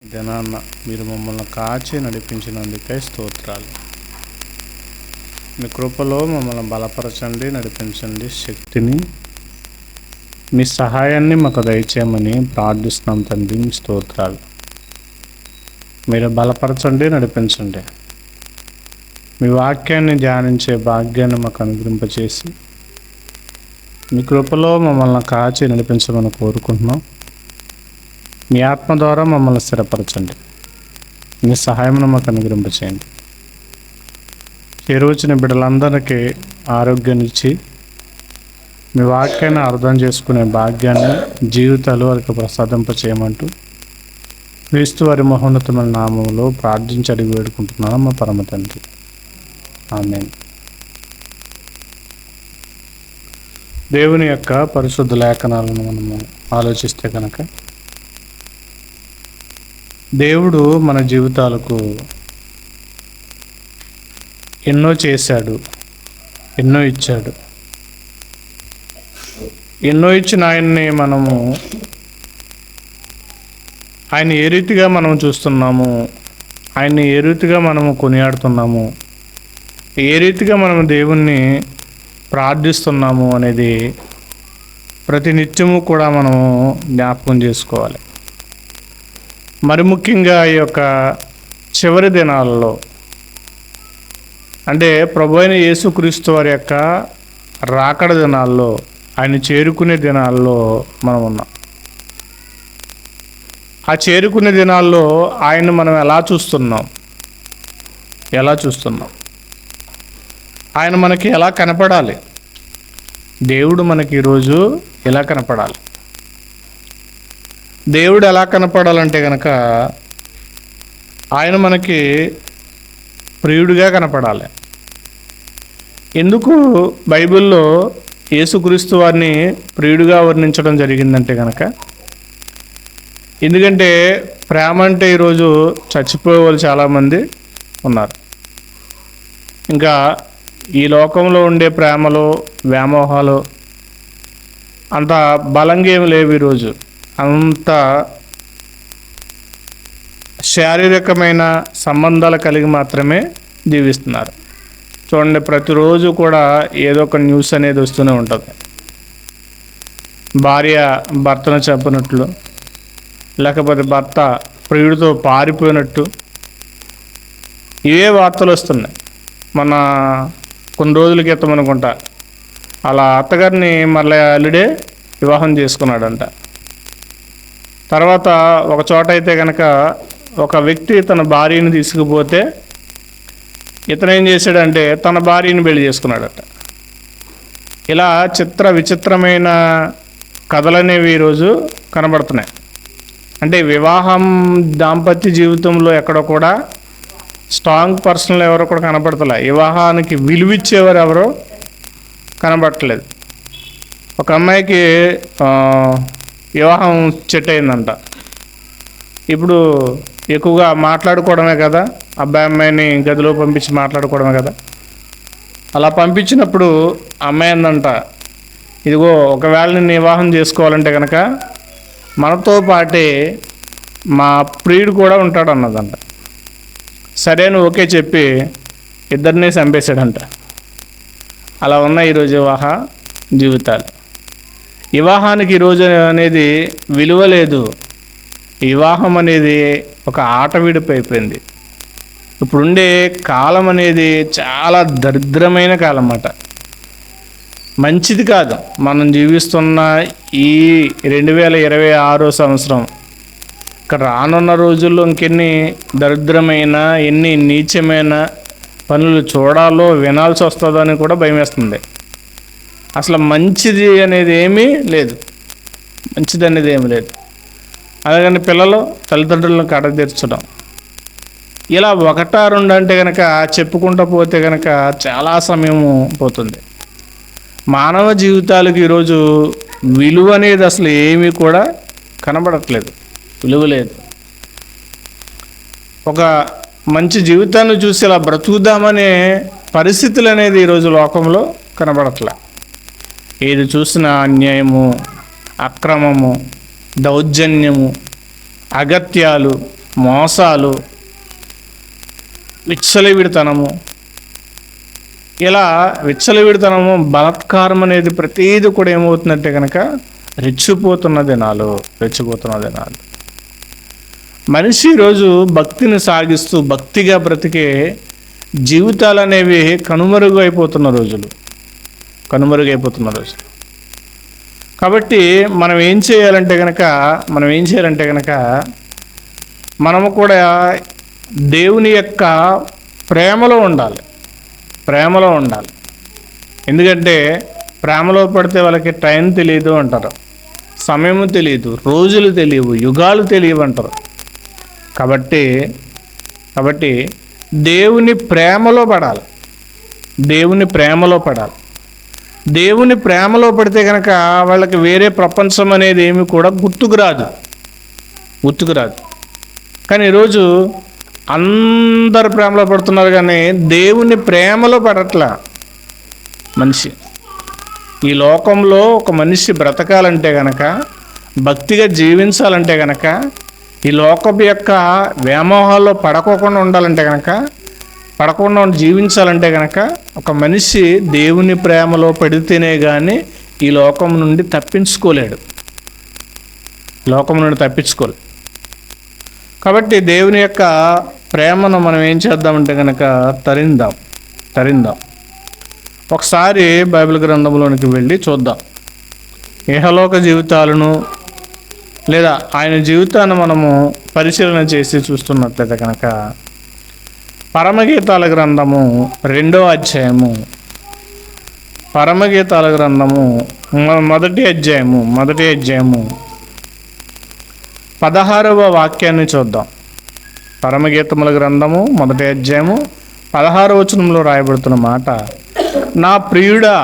దినాన్న మీరు మమ్మల్ని కాచి నడిపించినందుకే స్తోత్రాలు. మీ కృపలో మమ్మల్ని బలపరచండి, నడిపించండి. శక్తిని, మీ సహాయాన్ని మాకు దయచేయమని ప్రార్థిస్తున్నాం తండ్రి. మీ స్తోత్రాలు. మీరు బలపరచండి, నడిపించండి. మీ వాక్యాన్ని ధ్యానించే భాగ్యాన్ని మాకు అనుగ్రహింపచేసి మీ కృపలో మమ్మల్ని కాచి నడిపించమని కోరుకుంటున్నాం. మీ ఆత్మ ద్వారా మమ్మల్ని స్థిరపరచండి. మీ సహాయమును మాకు అనుగ్రహింపచేయండి. చేరువచ్చిన బిడ్డలందరికీ ఆరోగ్యాన్నిచ్చి మీ వాక్యాన్ని అర్థం చేసుకునే భాగ్యాన్ని జీవితాలు వారికి ప్రసాదింపచేయమంటూ క్రీస్తు వారి మహోన్నతమైన నామంలో ప్రార్థించి అడిగి వేడుకుంటున్నాను మా పరమ తండ్రి. ఆమేన్. దేవుని యొక్క పరిశుద్ధ లేఖనాలను మనము ఆలోచిస్తే కనుక దేవుడు మన జీవితాలకు ఎన్నో చేశాడు, ఎన్నో ఇచ్చాడు. ఎన్నో ఇచ్చిన ఆయన్ని మనము ఆయన ఏ రీతిగా మనం చూస్తున్నాము, ఆయన్ని ఏ రీతిగా మనము కొనియాడుతున్నాము, ఏ రీతిగా మనం దేవుణ్ణి ప్రార్థిస్తున్నాము అనేది ప్రతి నిత్యము కూడా మనము జ్ఞాపకం చేసుకోవాలి. మరి ముఖ్యంగా ఈ యొక్క చివరి దినాలలో, అంటే ప్రభు అయిన యేసుక్రీస్తు వారి యొక్క రాకడ దినాల్లో, ఆయన చేరుకునే దినాల్లో మనం ఉన్నాం. ఆ చేరుకునే దినాల్లో ఆయన మనం ఎలా చూస్తున్నాం, ఆయన మనకి ఎలా కనపడాలి, దేవుడు మనకి ఈరోజు ఎలా కనపడాలి. దేవుడు ఎలా కనపడాలంటే కనుక ఆయన మనకి ప్రియుడిగా కనపడాలి. ఎందుకు బైబిల్లో యేసుక్రీస్తు వారిని ప్రియుడిగా వర్ణించడం జరిగిందంటే కనుక, ఎందుకంటే ప్రేమ అంటే ఈరోజు చచ్చిపోయే వాళ్ళు చాలామంది ఉన్నారు. ఇంకా ఈ లోకంలో ఉండే ప్రేమలు, వ్యామోహాలు అంత బలంగా ఏమి లేవు. ఈరోజు అంత శారీరకమైన సంబంధాలు కలిగి మాత్రమే జీవిస్తున్నారు. చూడండి, ప్రతిరోజు కూడా ఏదో ఒక న్యూస్ అనేది వస్తూనే ఉంటుంది. భార్య భర్తను చంపినట్లు, లేకపోతే భర్త ప్రియుడితో పారిపోయినట్టు ఇవే వార్తలు వస్తున్నాయి. మన కొన్ని రోజుల క్రితం అనుకుంటా అలా అత్తగారిని మళ్ళీ అల్లుడే వివాహం చేసుకున్నాడంట. తర్వాత ఒక చోట అయితే కనుక ఒక వ్యక్తి తన భార్యని తీసుకుపోతే ఇతను ఏం చేశాడంటే తన భార్యని పెళ్లి చేసుకున్నాడట. ఇలా విచిత్రమైన కథలనేవి ఈరోజు కనబడుతున్నాయి. అంటే వివాహం, దాంపత్య జీవితంలో ఎక్కడో కూడా స్ట్రాంగ్ పర్సన్లు ఎవరో కూడా కనబడతలే. వివాహానికి విలువిచ్చేవారు ఎవరో కనబడట్లేదు. ఒక అమ్మాయికి వివాహం సెట్ అయిందంట. ఇప్పుడు ఎక్కువగా మాట్లాడుకోవడమే కదా, అబ్బాయి అమ్మాయిని గదిలో పంపించి మాట్లాడుకోవడమే కదా. అలా పంపించినప్పుడు అమ్మాయి అందంట, ఇదిగో ఒకవేళ నేను వివాహం చేసుకోవాలంటే కనుక మనతో పాటే మా ప్రియుడు కూడా ఉంటాడు అన్నదంట. సరే అని ఓకే చెప్పి ఇద్దరిని చంపేశాడంట. అలా ఉన్న ఈరోజు వివాహ జీవితాలు. వివాహానికి ఈరోజు అనేది విలువ లేదు. వివాహం అనేది ఒక ఆట విడిపోయిపోయింది. ఇప్పుడుండే కాలం అనేది చాలా దరిద్రమైన కాలం అన్నమాట. మంచిది కాదు. మనం జీవిస్తున్న ఈ 2026 సంవత్సరం ఇక్కడ రానున్న రోజుల్లో ఇంకెన్ని దరిద్రమైన, ఎన్ని నీచమైన పనులు చూడాలో, వినాల్సి వస్తుందో అని కూడా భయం వేస్తుంది. అసలు మంచిది అనేది ఏమీ లేదు. అలాగని పిల్లలు తల్లిదండ్రులను కడతీర్చడం, ఇలా ఒకటా రెండు అంటే కనుక చెప్పుకుంటూ పోతే కనుక చాలా సమయము పోతుంది. మానవ జీవితాలకు ఈరోజు విలువ అనేది అసలు ఏమీ కూడా కనబడట్లేదు. విలువ లేదు. ఒక మంచి జీవితాన్ని చూసి ఇలా బ్రతుకుదామనే పరిస్థితులు అనేది ఈరోజు లోకంలో కనబడట్లే. ఏది చూసినా అన్యాయము, అక్రమము, దౌర్జన్యము, అగత్యాలు, మోసాలు, విచ్చలవిడితనము, ఇలా విచ్చలవిడితనము, బలాత్కారం అనేది ప్రతీది కూడా ఏమవుతుందంటే కనుక రెచ్చిపోతున్న దినాలు. మనిషి ఈరోజు భక్తిని సాగిస్తూ భక్తిగా బ్రతికే జీవితాలు అనేవి కనుమరుగైపోతున్న రోజులు. కాబట్టి మనం ఏం చేయాలంటే కనుక మనము కూడా దేవుని యొక్క ప్రేమలో ఉండాలి. ఎందుకంటే ప్రేమలో పడితే వాళ్ళకి టైం తెలియదు అంటారు, సమయము తెలియదు, రోజులు తెలియవు, యుగాలు తెలియవు అంటారు. కాబట్టి దేవుని ప్రేమలో పడాలి. దేవుని ప్రేమలో పడితే కనుక వాళ్ళకి వేరే ప్రపంచం అనేది ఏమి కూడా గుర్తుకు రాదు. కానీ ఈరోజు అందరు ప్రేమలో పడుతున్నారు, కానీ దేవుని ప్రేమలో పడట్లా మనిషి. ఈ లోకంలో ఒక మనిషి బ్రతకాలంటే కనుక, భక్తిగా జీవించాలంటే కనుక, ఈ లోకపు యొక్క వ్యామోహాల్లో పడకుండా జీవించాలంటే కనుక ఒక మనిషి దేవుని ప్రేమలో పడితేనే కానీ ఈ లోకం నుండి తప్పించుకోలేడు. కాబట్టి దేవుని యొక్క ప్రేమను మనం ఏం చేద్దామంటే కనుక తరిందాం. ఒకసారి బైబిల్ గ్రంథంలోనికి వెళ్ళి చూద్దాం. ఇహలోక జీవితాలను లేదా ఆయన జీవితాన్ని మనము పరిశీలన చేసి చూస్తున్నట్లయితే కనుక పరమగీతాల గ్రంథము 2వ అధ్యాయము, మొదటి అధ్యాయము 16వ వాక్యాన్ని చూద్దాం. పరమగీతముల గ్రంథము 1వ అధ్యాయము 16వ వచనంలో రాయబడుతున్న మాట, నా ప్రియుడా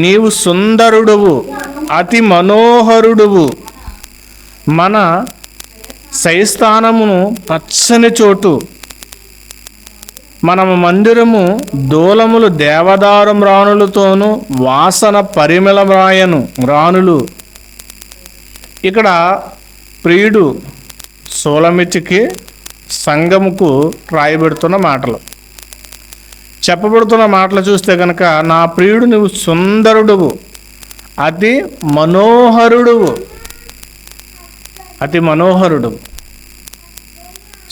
నీవు సుందరుడువు, అతి మనోహరుడువు, మన శయస్థానమును పచ్చని చోటు, మనము మందిరము దూలములు దేవదారు మ్రాణులతోనూ వాసన పరిమళ మ్రాణులు. ఇక్కడ ప్రియుడు సూలమితికి సంఘముకు రాయబడుతున్న మాటలు, చెప్పబడుతున్న మాటలు చూస్తే కనుక, నా ప్రియుడు నువ్వు సుందరుడువు, అతి మనోహరుడు.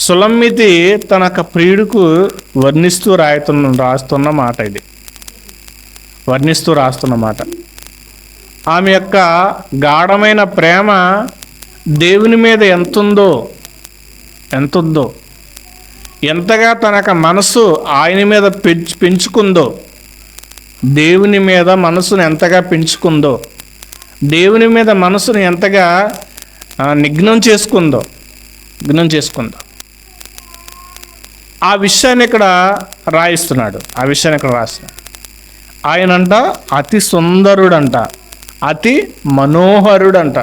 సులమ్మితి తన ప్రియుడుకు వర్ణిస్తూ రాస్తున్న మాట. ఆమె యొక్క గాఢమైన ప్రేమ దేవుని మీద ఎంతుందో, ఎంతగా తన మనసు ఆయన మీద పెంచుకుందో, దేవుని మీద మనసును ఎంతగా పెంచుకుందో, దేవుని మీద మనసును ఎంతగా నిఘ్నం చేసుకుందో. ఆ విషయాన్ని ఇక్కడ రాయిస్తున్నాడు. ఆయనంట అతి సుందరుడంట, అతి మనోహరుడంట.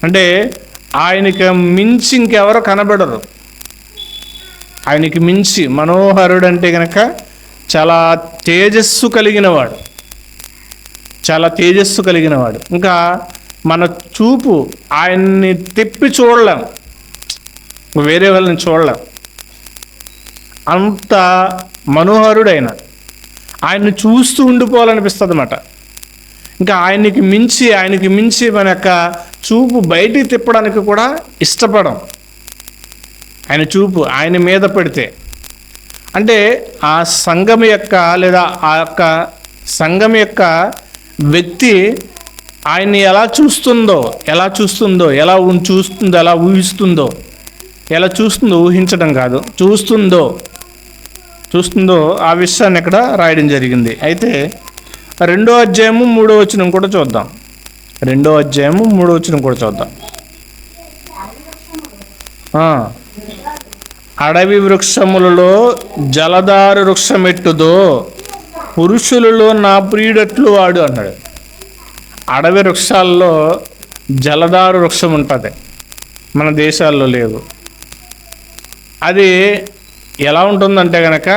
అంటే ఆయనకి మించి ఇంకెవరు కనబడరు. ఆయనకి మించి మనోహరుడు అంటే కనుక చాలా తేజస్సు కలిగిన వాడు. ఇంకా మన చూపు ఆయన్ని తిప్పి చూడలేం, వేరే వాళ్ళని చూడలేం, అంత మనోహరుడైన ఆయన్ని చూస్తూ ఉండిపోవాలనిపిస్తుంది అన్నమాట. ఇంకా ఆయనకి మించి మన యొక్క చూపు బయటికి తిప్పడానికి కూడా ఇష్టపడం. ఆయన చూపు ఆయన మీద పడితే, అంటే ఆ సంఘం యొక్క లేదా ఆ యొక్క సంఘం యొక్క వ్యక్తి ఆయన్ని ఎలా చూస్తుందో, ఎలా చూస్తుందో ఊహించడం కాదు, చూస్తుందో ఆ విషయాన్ని ఇక్కడ రాయడం జరిగింది. అయితే 2వ అధ్యాయము 3వ వచనం కూడా చూద్దాం. అడవి వృక్షములలో జలదారు వృక్షమెట్టుదో, పురుషులలో నా ప్రియుడట్లు వాడు అన్నాడు. అడవి వృక్షాల్లో జలదారు వృక్షం ఉంటుంది, మన దేశాల్లో లేదు. అది ఎలా ఉంటుందంటే కనుక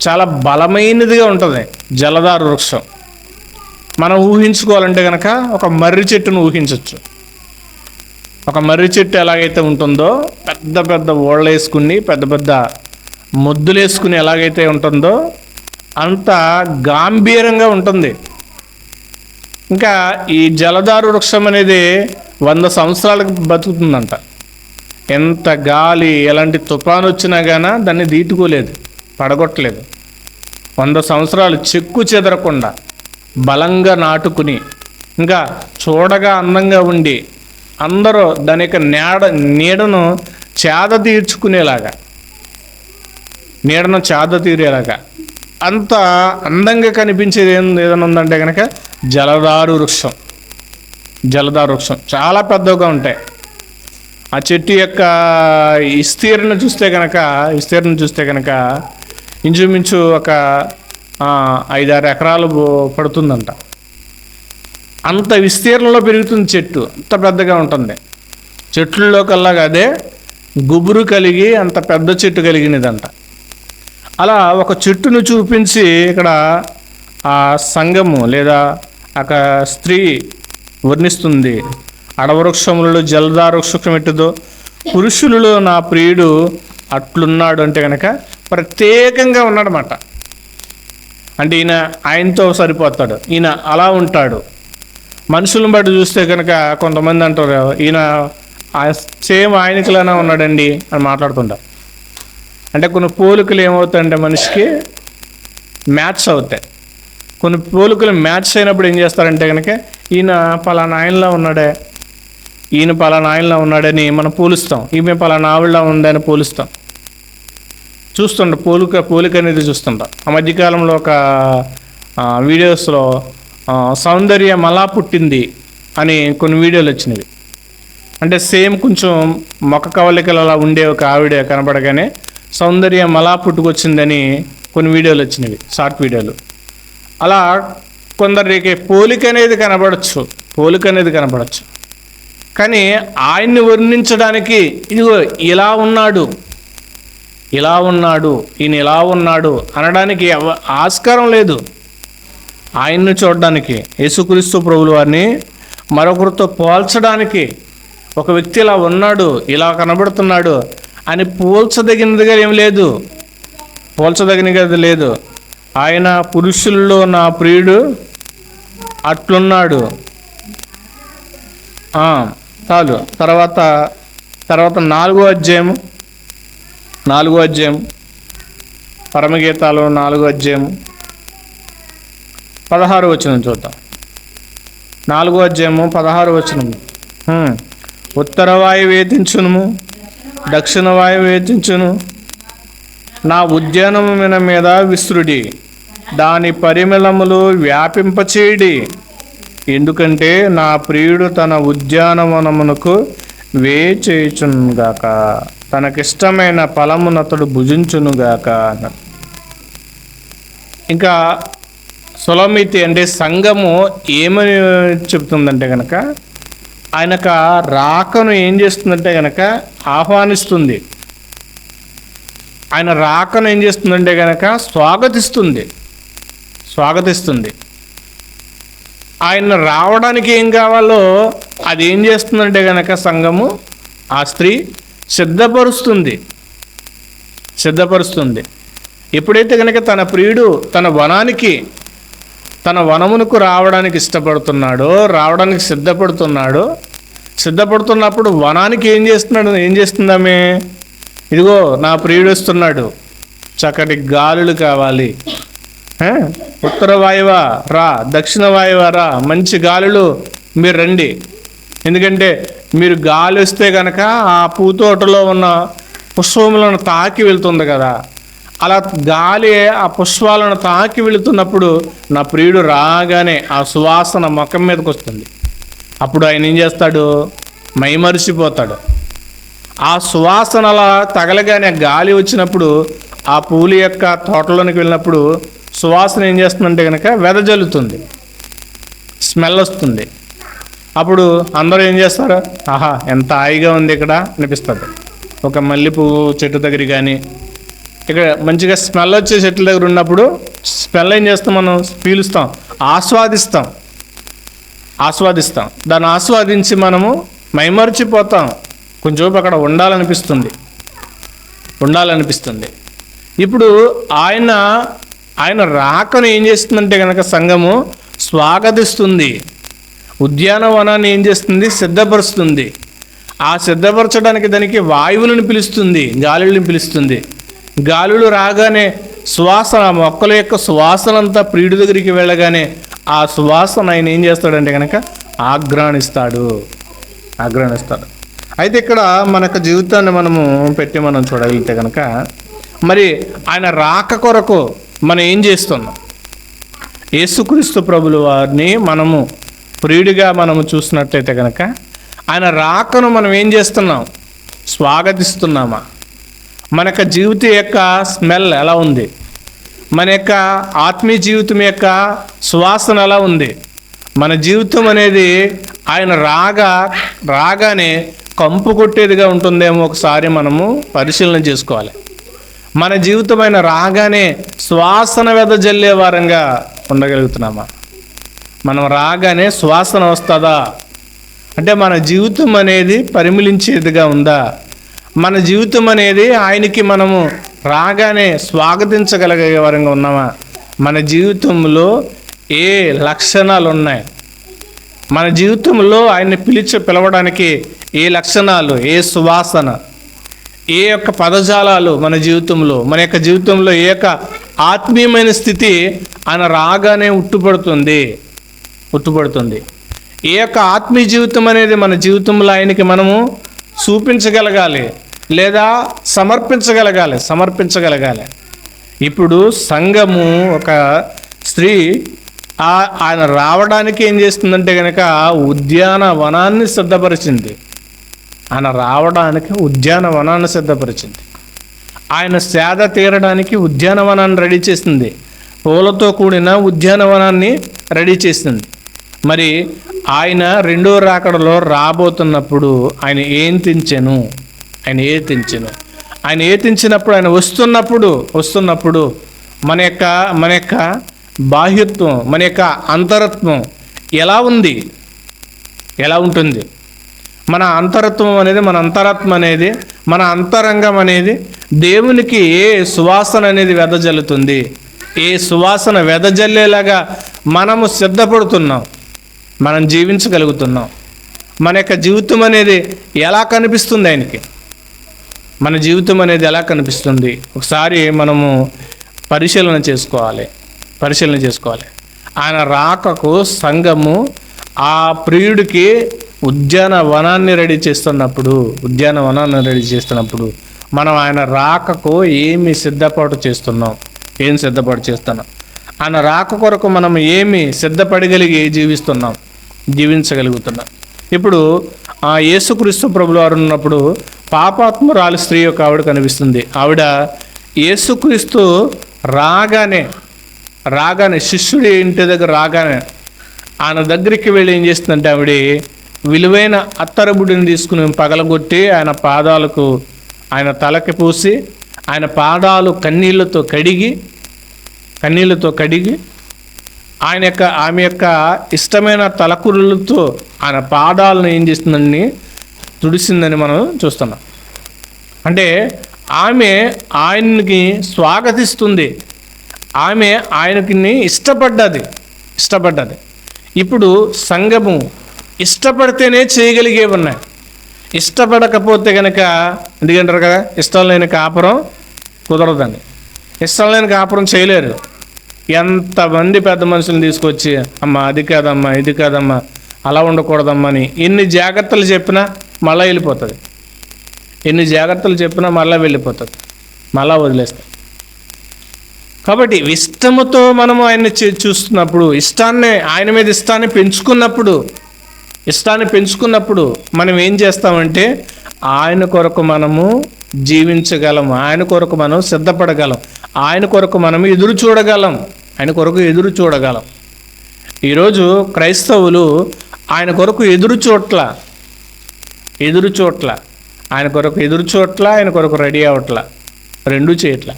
చాలా బలమైనదిగా ఉంటుంది జలదారు వృక్షం. మనం ఊహించుకోవాలంటే కనుక ఒక మర్రి చెట్టును ఊహించవచ్చు. ఒక మర్రి చెట్టు ఎలాగైతే ఉంటుందో, పెద్ద పెద్ద ఓళ్ళు వేసుకుని పెద్ద పెద్ద ముద్దులు వేసుకుని ఎలాగైతే ఉంటుందో అంత గాంభీర్యంగా ఉంటుంది. ఇంకా ఈ జలదారు వృక్షం అనేది 100 సంవత్సరాలకు బతుకుతుందంట. ఎంత గాలి ఎలాంటి తుఫాను వచ్చినా గానీ దాన్ని దీటుకోలేదు, పడగొట్టలేదు. 100 సంవత్సరాలు చెక్కు చెదరకుండా బలంగా నాటుకుని, ఇంకా చూడగా అందంగా ఉండి అందరూ దాని యొక్క నీడను చేద తీర్చుకునేలాగా, నీడను చేద తీరేలాగా అంత అందంగా కనిపించేది ఏదైనా ఉందంటే కనుక జలదారు వృక్షం. జలదారు వృక్షం చాలా పెద్దగా ఉంటాయి. ఆ చెట్టు యొక్క విస్తీర్ణం చూస్తే కనుక ఇంచుమించు ఒక 5-6 ఎకరాలు పడుతుందంట. అంత విస్తీర్ణంలో పెరుగుతుంది చెట్టు, అంత పెద్దగా ఉంటుంది. చెట్లలో కల్లా అదే గుబురు కలిగి అంత పెద్ద చెట్టు కలిగినదంట. అలా ఒక చెట్టును చూపించి ఇక్కడ ఆ సంఘము లేదా ఒక స్త్రీ వర్ణిస్తుంది. అడవృక్షములలో జలదార వృక్షం ఎట్టుదో పురుషులలో నా ప్రియుడు అట్లున్నాడు అంటే కనుక ప్రత్యేకంగా ఉన్నాడన్నమాట. అంటే ఈయన ఆయనతో సరిపోతాడు, ఈయన అలా ఉంటాడు. మనుషులను బట్టి చూస్తే కనుక కొంతమంది అంటారు ఈయన సేమ్ ఆయనకులానే ఉన్నాడండి అని మాట్లాడుతుంటారు. అంటే కొన్ని పోలికలు ఏమవుతాయంటే మనిషికి మ్యాచ్ అవుతాయి. కొన్ని పోలికలు మ్యాచ్ అయినప్పుడు ఏం చేస్తారంటే కనుక ఈయన పలానా ఆయనలా ఉన్నాడే, ఈయన పలానా ఆయనలా ఉన్నాడని మనం పోలుస్తాం, ఈమె పలానా ఆవిడలా ఉందని పోలుస్తాం. చూస్తుంటాం, పోలిక అనేది చూస్తుంటాం. ఆ మధ్యకాలంలో ఒక వీడియోస్లో సౌందర్య మలా పుట్టింది అని కొన్ని వీడియోలు వచ్చినవి. అంటే సేమ్ కొంచెం మొక్క కవలికలు అలా ఉండే ఒక ఆవిడ కనపడగానే సౌందర్య మలా పుట్టుకొచ్చిందని కొన్ని వీడియోలు వచ్చినవి, షార్ట్ వీడియోలు. అలా కొందరికి పోలిక అనేది కనపడచ్చు. కానీ ఆయన్ని వర్ణించడానికి ఇదిగో ఇలా ఉన్నాడు, ఈయన ఇలా ఉన్నాడు అనడానికి ఆస్కారం లేదు. ఆయన్ని చూడడానికి, యేసుక్రీస్తు ప్రభువుల వారిని మరొకరితో పోల్చడానికి, ఒక వ్యక్తి ఇలా ఉన్నాడు, ఇలా కనబడుతున్నాడు అని పోల్చదగినదిగా ఏం లేదు, పోల్చదగినది లేదు. ఆయన పురుషుల్లో నా ప్రియుడు అట్లున్నాడు చాలు. తర్వాత 4వ అధ్యాయం పరమగీతాలు 4వ అధ్యాయం 16వ వచనం చూద్దాం. 4వ అధ్యాయము 16వ వచనం. ఉత్తర వాయువు వేధించును, దక్షిణ వాయువు వేధించును, నా ఉద్యానమున మీద విస్తృడి, దాని పరిమళములు వ్యాపింపచేయడి. ఎందుకంటే నా ప్రియుడు తన ఉద్యానవనమునకు వేచేయుచునుగాక, తనకిష్టమైన ఫలమునతడు భుజించునుగాక అన్నాడు. ఇంకా సొలొమితి అంటే సంఘము ఏమని చెప్తుందంటే కనుక ఆయనక రాకను ఏం చేస్తుందంటే కనుక ఆహ్వానిస్తుంది. ఆయన రాకను ఏం చేస్తుందంటే కనుక స్వాగతిస్తుంది. ఆయన రావడానికి ఏం కావాలో అది ఏం చేస్తుందంటే కనుక సంఘము, ఆ స్త్రీ సిద్ధపరుస్తుంది. ఎప్పుడైతే కనుక తన ప్రియుడు తన వనమునకు రావడానికి ఇష్టపడుతున్నాడో, రావడానికి సిద్ధపడుతున్నప్పుడు వనానికి ఏం చేస్తుందామే, ఇదిగో నా ప్రియుడు వస్తున్నాడు, చక్కటి గాలులు కావాలి, ఉత్తర వాయువా రా, దక్షిణ వాయువా రా, మంచి గాలులు మీరు రండి. ఎందుకంటే మీరు గాలి వస్తే కనుక ఆ పూతోటలో ఉన్న పుష్పములను తాకి వెళ్తుంది కదా, అలా గాలి ఆ పుష్పాలను తాకి వెళుతున్నప్పుడు నా ప్రియుడు రాగానే ఆ సువాసన ముఖం మీదకి వస్తుంది. అప్పుడు ఆయన ఏం చేస్తాడు, మైమరిచిపోతాడు. ఆ సువాసన అలా తగలగానే గాలి వచ్చినప్పుడు ఆ పూల యొక్క తోటలోనికి వెళ్ళినప్పుడు సువాసన ఏం చేస్తుందంటే కనుక వెదజల్లుతుంది, స్మెల్ వస్తుంది. అప్పుడు అందరూ ఏం చేస్తారు, ఆహా ఎంత హాయిగా ఉంది ఇక్కడ అనిపిస్తుంది. ఒక మల్లెపువ్వు చెట్టు దగ్గర కానీ ఇక్కడ మంచిగా స్మెల్ వచ్చే చెట్ల దగ్గర ఉన్నప్పుడు స్మెల్ ఏం చేస్తాం, మనం పీలుస్తాం, ఆస్వాదిస్తాం. దాన్ని ఆస్వాదించి మనము మైమర్చిపోతాం. కొంచెంసేపు అక్కడ ఉండాలనిపిస్తుంది. ఇప్పుడు ఆయన రాకను ఏం చేస్తుందంటే కనుక సంఘము స్వాగతిస్తుంది. ఉద్యానవనాన్ని ఏం చేస్తుంది? సిద్ధపరుస్తుంది. ఆ సిద్ధపరచడానికి దానికి వాయువులను పిలుస్తుంది, గాలులను పిలుస్తుంది. గాలులు రాగానే సువాసన, మొక్కల యొక్క సువాసనంతా ప్రియుడి దగ్గరికి వెళ్ళగానే ఆ సువాసన ఆయన ఏం చేస్తాడంటే కనుక ఆఘ్రాణిస్తాడు. అయితే ఇక్కడ మనకు జీవితాన్ని మనం చూడగలిగితే కనుక మరి ఆయన రాక కొరకు మనం ఏం చేస్తున్నాం? యేసుక్రీస్తు ప్రభుల వారిని మనము ప్రియుడిగా చూసినట్లయితే కనుక ఆయన రాకను మనం ఏం చేస్తున్నాం? స్వాగతిస్తున్నామా? మన యొక్క జీవితం యొక్క స్మెల్ ఎలా ఉంది? మన యొక్క ఆత్మీయ జీవితం యొక్క సువాసన ఎలా ఉంది? మన జీవితం అనేది ఆయన రాగానే కంపు కొట్టేదిగా ఉంటుందేమో ఒకసారి మనము పరిశీలన చేసుకోవాలి. మన జీవితం ఆయన రాగానే సువాసన వెదజల్లే వారంగా ఉండగలుగుతున్నామా? మనం రాగానే సువాసన వస్తుందా అంటే మన జీవితం అనేది పరిమళించేదిగా ఉందా? మన జీవితం అనేది ఆయనకి మనము రాగానే స్వాగతించగలిగే వారంగా ఉన్నామా? మన జీవితంలో ఏ లక్షణాలు ఉన్నాయి? మన జీవితంలో ఆయన్ని పిలవడానికి ఏ లక్షణాలు, ఏ సువాసన, ఏ యొక్క పదజాలాలు మన యొక్క జీవితంలో ఏ యొక్క ఆత్మీయమైన స్థితి ఆయన రాగానే ఉట్టుపడుతుంది. ఏ యొక్క ఆత్మీయ జీవితం అనేది మన జీవితంలో ఆయనకి మనము చూపించగలగాలి లేదా సమర్పించగలగాలి. ఇప్పుడు సంఘము ఒక స్త్రీ ఆయన రావడానికి ఏం చేస్తుందంటే కనుక ఉద్యానవనాన్ని సిద్ధపరిచింది. ఆయన సేద తీరడానికి ఉద్యానవనాన్ని రెడీ చేసింది. పూలతో కూడిన ఉద్యానవనాన్ని రెడీ చేసింది. మరి ఆయన రెండో రాకడలో రాబోతున్నప్పుడు ఆయన ఏం తెంచెను? ఆయన ఏ తెంచినప్పుడు ఆయన వస్తున్నప్పుడు మన యొక్క బాహ్యత్వం, మన యొక్క అంతరత్వం ఎలా ఉంటుంది? మన అంతరత్వం అనేది, మన అంతరాత్మ అనేది, మన అంతరంగం అనేది దేవునికి ఏ సువాసన అనేది వెదజల్లుతుంది? ఏ సువాసన వెదజల్లేలాగా మనము సిద్ధపడుతున్నాం, మనం జీవించగలుగుతున్నాం? మన యొక్క జీవితం అనేది ఎలా కనిపిస్తుంది ఆయనకి? మన జీవితం అనేది ఎలా కనిపిస్తుంది? ఒకసారి మనము పరిశీలన చేసుకోవాలి. ఆయన రాకకు సంఘము ఆ ప్రియుడికి ఉద్యానవనాన్ని రెడీ చేస్తున్నప్పుడు మనం ఆయన రాకకు ఏమి సిద్ధపాటు చేస్తున్నాం? ఆయన రాక కొరకు మనం ఏమి సిద్ధపడగలిగి జీవించగలుగుతున్నాం? ఇప్పుడు ఆ యేసుక్రీస్తు ప్రభులు వారు ఉన్నప్పుడు పాపాత్మురాలు స్త్రీ యొక్క ఆవిడ కనిపిస్తుంది. ఆవిడ యేసుక్రీస్తు రాగానే శిష్యుడి ఇంటి దగ్గర రాగానే ఆయన దగ్గరికి వెళ్ళి ఏం చేస్తుందంటే ఆవిడ విలువైన అత్తరబుడిని తీసుకుని పగలగొట్టి ఆయన తలకి పూసి ఆయన పాదాలు కన్నీళ్లతో కడిగి ఆమె యొక్క ఇష్టమైన తలకురులతో ఆయన పాదాలను ఏం చేస్తుందని తుడిసిందని మనం చూస్తున్నాం. అంటే ఆమె ఆయనకి స్వాగతిస్తుంది. ఆమె ఆయనకి ఇష్టపడ్డది. ఇప్పుడు సంఘము ఇష్టపడితేనే చేయగలిగే ఉన్నాయి. ఇష్టపడకపోతే కనుక ఎందుకంటారు కదా, ఇష్టం లేని కాపురం కుదరదండి. ఇష్టం లేని కాపురం చేయలేరు. ఎంతమంది పెద్ద మనుషులను తీసుకొచ్చి అమ్మ అది కాదమ్మా, ఇది కాదమ్మా, అలా ఉండకూడదమ్మా అని ఎన్ని జాగ్రత్తలు చెప్పినా మళ్ళీ వెళ్ళిపోతుంది. మళ్ళా వదిలేస్తాం. కాబట్టి ఇష్టముతో మనము ఆయన్ని చూస్తున్నప్పుడు, ఆయన మీద ఇష్టాన్ని పెంచుకున్నప్పుడు మనం ఏం చేస్తామంటే ఆయన కొరకు మనము జీవించగలం, ఆయన కొరకు మనం సిద్ధపడగలం, ఆయన కొరకు మనం ఎదురు చూడగలం. ఈరోజు క్రైస్తవులు ఆయన కొరకు ఎదురు చూట్ల ఆయన కొరకు రెడీ అవట్ల, రెండూ చేయట్ల.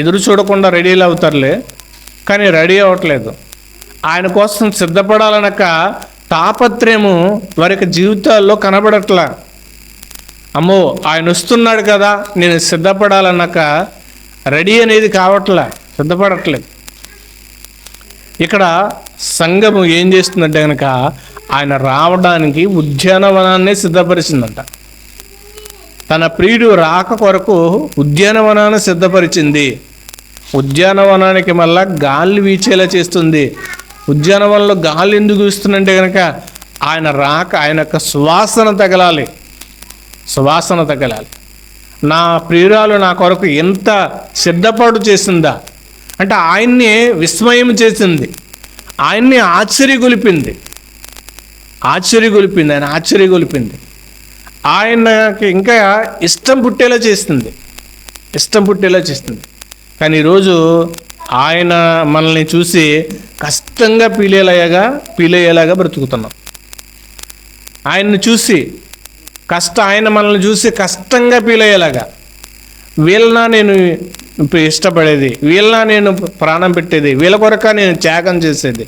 ఎదురు చూడకుండా రెడీలు అవుతారులే, కానీ రెడీ అవ్వట్లేదు. ఆయన కోసం సిద్ధపడాలనక తాపత్రయము వారి యొక్క జీవితాల్లో కనబడట్లా. అమ్మో ఆయన వస్తున్నాడు కదా, నేను సిద్ధపడాలన్నాక రెడీ అనేది కావట్లే, సిద్ధపడట్లేదు. ఇక్కడ సంఘము ఏం చేస్తుందంటే కనుక ఆయన రావడానికి ఉద్యానవనాన్ని సిద్ధపరిచిందంట. తన ప్రియుడు రాక కొరకు ఉద్యానవనాన్ని సిద్ధపరిచింది. ఉద్యానవనానికి మళ్ళా గాలి వీచేలా చేస్తుంది. ఉద్యానవనంలో గాలి ఎందుకు వీస్తుందంటే కనుక ఆయన రాక ఆయన యొక్క సువాసన తగలాలి, సువాసన తగలాలి. నా ప్రియురాలు నా కొరకు ఎంత సిద్ధపాటు చేసిందా అంటే ఆయన్ని విస్మయం చేసింది, ఆయన్ని ఆశ్చర్యగొలిపింది, ఆయన ఆశ్చర్యగొలిపింది. ఆయనకి ఇంకా ఇష్టం పుట్టేలా చేస్తుంది. కానీ ఈరోజు ఆయన మనల్ని చూసి కష్టంగా పీలయ్యేలాగా బ్రతుకుతున్నాం. ఆయన మనల్ని చూసి కష్టంగా పీలయ్యేలాగా, వీళ్ళనా నేను ఇష్టపడేది, వీళ్ళనా నేను ప్రాణం పెట్టేది, వీళ్ళ కొరక నేను త్యాగం చేసేది,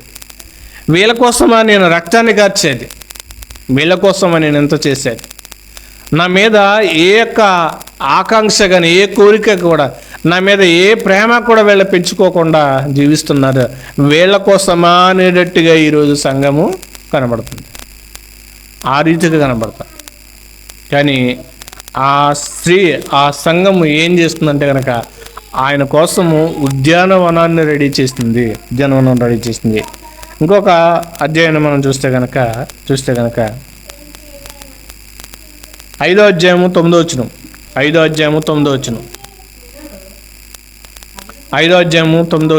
వీళ్ళ కోసమా నేను రక్తాన్ని కార్చేది, వీళ్ళ కోసమా నేను ఎంత చేసేది, నా మీద ఏ యొక్క ఆకాంక్ష కానీ ఏ కోరిక కూడా, నా మీద ఏ ప్రేమ కూడా వీళ్ళ పెంచుకోకుండా జీవిస్తున్నారు. వీళ్ళ కోసమా అనేటట్టుగా ఈరోజు సంఘము కనబడుతుంది, ఆ రీతిగా కనబడతారు. కానీ ఆ సంఘము ఏం చేస్తుందంటే కనుక ఆయన కోసము ఉద్యానవనాన్ని రెడీ చేస్తుంది. ఇంకొక అధ్యాయం మనం చూస్తే కనుక 5వ అధ్యాయము 9వ వచనం. 5వ అధ్యాయము 9వ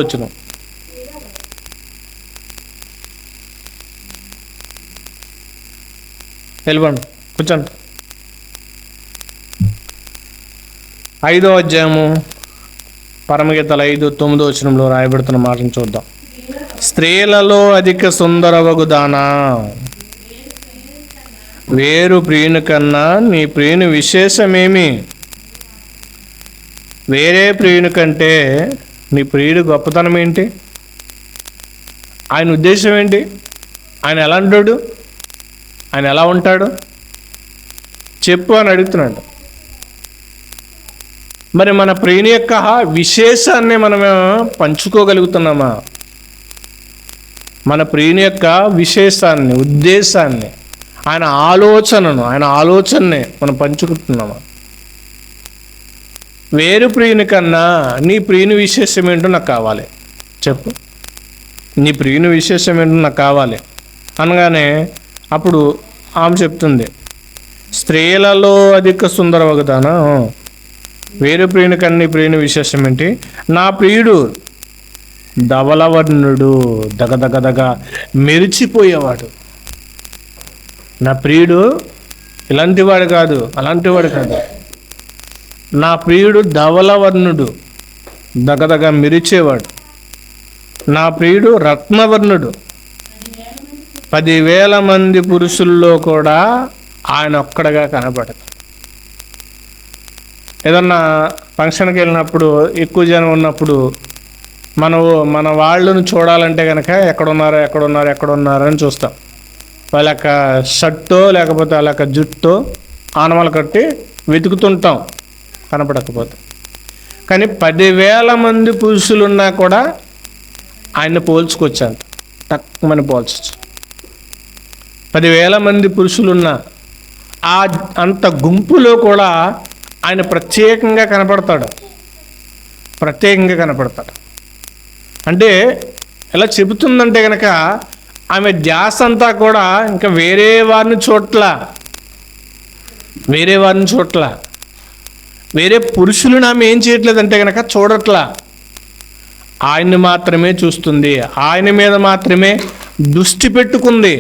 వచనం. వెళ్ళిపోండి, కూర్చోండి. 5వ అధ్యాయము పరమగీతాలు 5:9 వచనంలో రాయబడుతున్న మాటను చూద్దాం. స్త్రీలలో అధిక సుందరవగుదానా, వేరు ప్రియుని కన్నా నీ ప్రియుని విశేషమేమి? వేరే ప్రియుని కంటే నీ ప్రియుడు గొప్పతనం ఏంటి? ఆయన ఉద్దేశం ఏంటి? ఆయన ఎలా అంటాడు? ఆయన ఎలా ఉంటాడు చెప్పు అని అడుగుతున్నాడు. మరి మన ప్రియుని యొక్క విశేషాన్ని మనం పంచుకోగలుగుతున్నామా? మన ప్రియుని యొక్క విశేషాన్ని, ఉద్దేశాన్ని, ఆయన ఆలోచనని మనం పంచుకుంటున్నామా? వేరు ప్రియుని కన్నా నీ ప్రియుని విశేషం ఏంటో నాకు కావాలి చెప్పు, నీ ప్రియుని విశేషం ఏంటో నాకు కావాలి అనగానే అప్పుడు ఆమె చెప్తుంది, స్త్రీలలో అధిక సుందరవగుదానా, వేరు ప్రియుని కన్నా నీ ప్రియుని విశేషం ఏంటి? నా ప్రియుడు ధవలవర్ణుడు, దగదగదగ మెరిచిపోయేవాడు. నా ప్రియుడు ఇలాంటివాడు కాదు, అలాంటివాడు కాదు. నా ప్రియుడు ధవలవర్ణుడు, దగదగ మెరిచేవాడు. నా ప్రియుడు రత్నవర్ణుడు, 10,000 మంది పురుషుల్లో కూడా ఆయన ఒక్కడగా కనపడదు. ఏదన్నా ఫంక్షన్కి వెళ్ళినప్పుడు, ఎక్కువ జనం ఉన్నప్పుడు మన వాళ్ళను చూడాలంటే కనుక ఎక్కడున్నారు అని చూస్తాం. వాళ్ళ యొక్క షర్టో లేకపోతే వాళ్ళ యొక్క జుట్టో ఆనమలు కట్టి వెతుకుతుంటాం కనపడకపోతే. కానీ 10,000 మంది పురుషులున్నా కూడా ఆయన్ని పోల్చుకొచ్చాను, తక్కువని పోల్చచ్చు. 10,000 మంది పురుషులున్న అంత గుంపులో కూడా ఆయన ప్రత్యేకంగా కనపడతాడు. అంటే ఎలా చెబుతుందంటే కనుక ఆమె ధ్యాస అంతా కూడా ఇంకా వేరే వారిని చూడట్లా, వేరే పురుషులను ఆమె ఏం చేయట్లేదంటే కనుక చూడట్లా, ఆయన్ని మాత్రమే చూస్తుంది. ఆయన మీద మాత్రమే దృష్టి పెట్టుకుంది.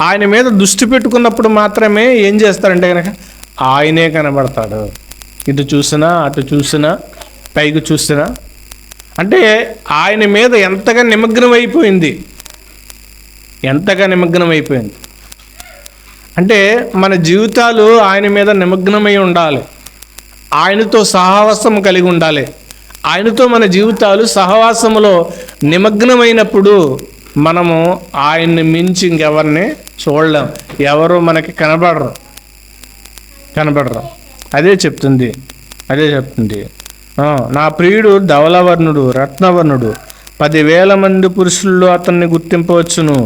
ఆయన మీద దృష్టి పెట్టుకున్నప్పుడు మాత్రమే ఏం చేస్తారంటే కనుక ఆయనే కనబడతాడు. ఇటు చూసినా అటు చూసినా పైకి చూసినా, అంటే ఆయన మీద ఎంతగా నిమగ్నం అయిపోయింది. అంటే మన జీవితాలు ఆయన మీద నిమగ్నమై ఉండాలి, ఆయనతో సహవాసం కలిగి ఉండాలి. ఆయనతో మన జీవితాలు సహవాసములో నిమగ్నమైనప్పుడు మనము ఆయన్ని మించి ఇంకెవరిని చూడలేం. ఎవరు మనకి కనబడరు. అదే చెప్తుంది. నా ప్రియుడు ధవలవర్ణుడు, రత్నవర్ణుడు, 10,000 మంది పురుషుల్లో అతన్ని గుర్తింపవచ్చును.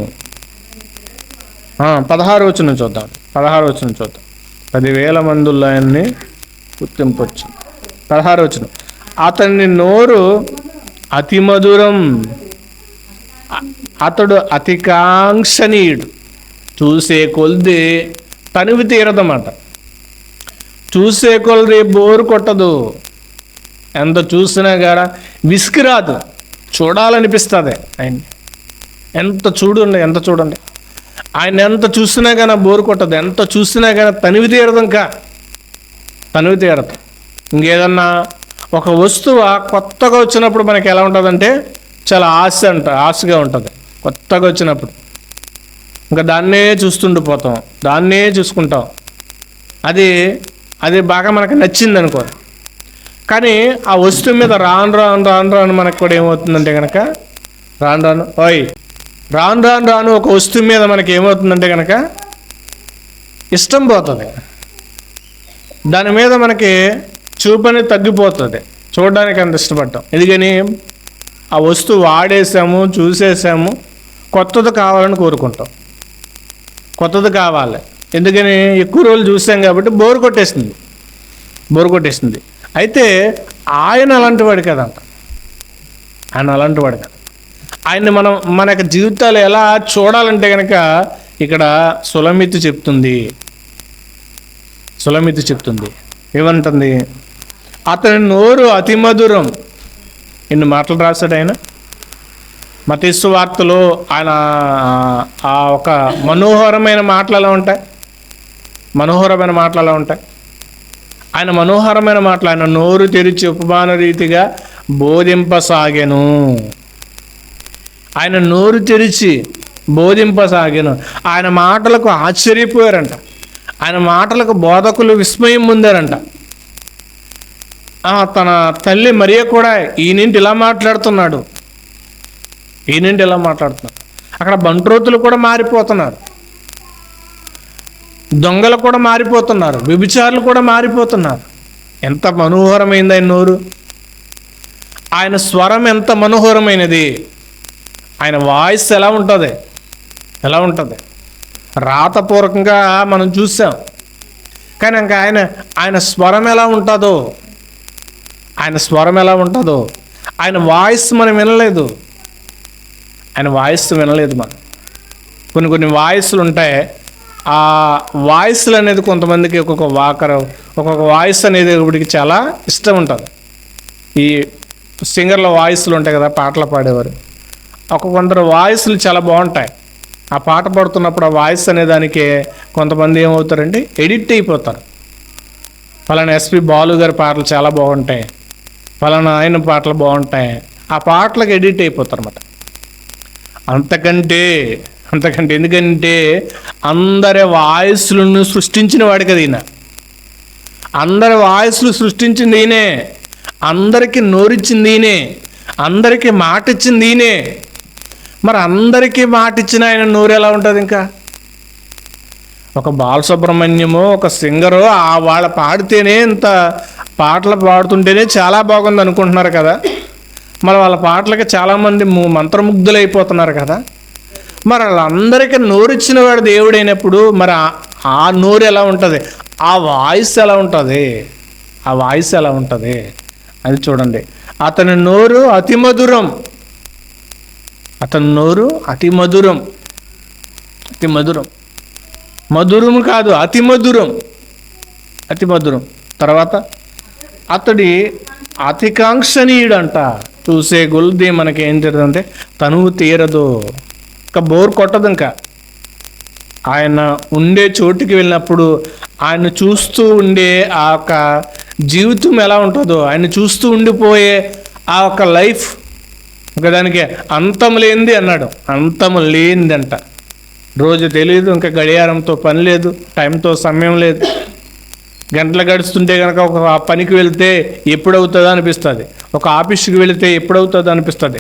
16వ వచనం చూద్దాం. 10,000 మందుల్లో ఆయన్ని గుర్తింపవచ్చు. 16వ వచనం, అతని నోరు అతి మధురం, అతడు అతికాంక్షణీయుడు, చూసే కొద్ది తనివి తీరదన్నమాట. చూసే కొలది బోరు కొట్టదు, ఎంత చూసినా కూడా విసిగిరాదు, చూడాలనిపిస్తుంది ఆయన. ఎంత చూడండి ఆయన ఎంత చూసినా కానీ బోరు కొట్టదు, ఎంత చూసినా కానీ తనివి తీరదు. ఇంకేదన్నా ఒక వస్తువు కొత్తగా వచ్చినప్పుడు మనకి ఎలా ఉంటుందంటే చాలా ఆశగా ఉంటుంది. కొత్తగా వచ్చినప్పుడు ఇంకా దాన్నే చూస్తుండిపోతాం, దాన్నే చూసుకుంటాం. అది బాగా మనకు నచ్చింది అనుకో. కానీ ఆ వస్తువు మీద రాను మనకు కూడా ఏమవుతుందంటే కనుక రాను ఒక వస్తువు మీద మనకి ఏమవుతుందంటే కనుక ఇష్టం పోతుంది. దాని మీద మనకి చూపని తగ్గిపోతుంది, చూడడానికి అంత ఇష్టపడటం. ఎందుకని ఆ వస్తువు వాడేసాము, చూసేసాము, కొత్తది కావాలని కోరుకుంటాం. కొత్తది కావాలి, ఎందుకని ఎక్కువ రోజులు చూసాం కాబట్టి బోరు కొట్టేసింది. అయితే ఆయన అలాంటి వాడు కదంట. ఆయన్ని మన యొక్క జీవితాలు ఎలా చూడాలంటే కనుక ఇక్కడ సులమితి చెప్తుంది. ఏమంటుంది? అతని నోరు అతి మధురం. ఇన్ని మాటలు రాశాడు ఆయన. మత్తయి సువార్తలో ఆయన ఆ ఒక మనోహరమైన మాటలు ఎలా ఉంటాయి? ఆయన మనోహరమైన మాటలు, ఆయన నోరు తెరిచి ఉపమాన రీతిగా బోధింపసాగెను. ఆయన మాటలకు ఆశ్చర్యపోయారంట. ఆయన మాటలకు బోధకులు విస్మయం పొందారంట. తన తల్లి మరియ కూడా ఈయనేంటి ఇలా మాట్లాడుతున్నాడు. అక్కడ బంట్రోతులు కూడా మారిపోతున్నారు, దొంగలు కూడా మారిపోతున్నారు, వ్యభిచారులు కూడా మారిపోతున్నారు. ఎంత మనోహరమైంది ఆయన నోరు! ఆయన స్వరం ఎంత మనోహరమైనది! ఆయన వాయిస్ ఎలా ఉంటుంది? రాతపూర్వకంగా మనం చూసాం, కానీ ఇంకా ఆయన స్వరం ఎలా ఉంటుందో, ఆయన వాయిస్ మనం వినలేదు. మనం కొన్ని వాయిస్లు ఉంటాయి. ఆ వాయిస్లు అనేది కొంతమందికి ఒక్కొక్క వాయిస్ అనేది ఇప్పటికి చాలా ఇష్టం ఉంటుంది. ఈ సింగర్ల వాయిస్లు ఉంటాయి కదా, పాటలు పాడేవారు. కొందరు వాయిస్లు చాలా బాగుంటాయి. ఆ పాట పాడుతున్నప్పుడు ఆ వాయిస్ అనే దానికి కొంతమంది ఏమవుతారంటే ఎడిట్ అయిపోతారు. ఫలానా ఎస్పి బాలు గారి పాటలు చాలా బాగుంటాయి, ఫలానా ఆయన పాటలు బాగుంటాయి, ఆ పాటలకు ఎడిట్ అయిపోతారు అన్నమాట. అంతకంటే ఎందుకంటే అందరి వాయిస్లను సృష్టించిన వాడు కదా ఈయన. అందరి వాయిస్లు సృష్టించింది ఈయనే, అందరికీ నోరిచ్చింది ఈయనే, అందరికీ మాట ఇచ్చింది ఈయనే. మరి అందరికీ మాట ఇచ్చిన ఆయన నోరు ఎలా ఉంటుంది? ఇంకా ఒక బాలసుబ్రహ్మణ్యము, ఒక సింగరు వాళ్ళ పాడితేనే ఇంత పాటలు పాడుతుంటేనే చాలా బాగుంది అనుకుంటున్నారు కదా. మరి వాళ్ళ పాటలకి చాలామంది మంత్రముగ్ధులు అయిపోతున్నారు కదా. మరి వాళ్ళందరికీ నోరిచ్చిన వాడు దేవుడైనప్పుడు మరి ఆ నోరు ఎలా ఉంటుంది? ఆ వాయిస్ ఎలా ఉంటుంది? అది చూడండి. అతని నోరు అతి మధురం. మధురం కాదు, అతి మధురం. తర్వాత అతడి అతికాంక్షణీయుడు అంట. చూసే కొలది మనకి ఏం జరుగుతుందంటే తనువు తీరదు, ఇంకా బోర్ కొట్టదు. ఇంకా ఆయన ఉండే చోటుకి వెళ్ళినప్పుడు ఆయన చూస్తూ ఉండే ఆ యొక్క జీవితం ఎలా ఉంటుందో, ఆయన చూస్తూ ఉండిపోయే ఆ యొక్క లైఫ్, ఇంకా దానికి అంతం లేనిది అన్నాడు. అంతం లేనిదంట. రోజు తెలియదు, ఇంకా గడియారంతో పని లేదు, టైంతో సమయం లేదు. గంటలు గడుస్తుంటే కనుక ఒక పనికి వెళ్తే ఎప్పుడవుతుందో అనిపిస్తుంది, ఒక ఆఫీస్కి వెళితే ఎప్పుడవుతుందో అనిపిస్తుంది.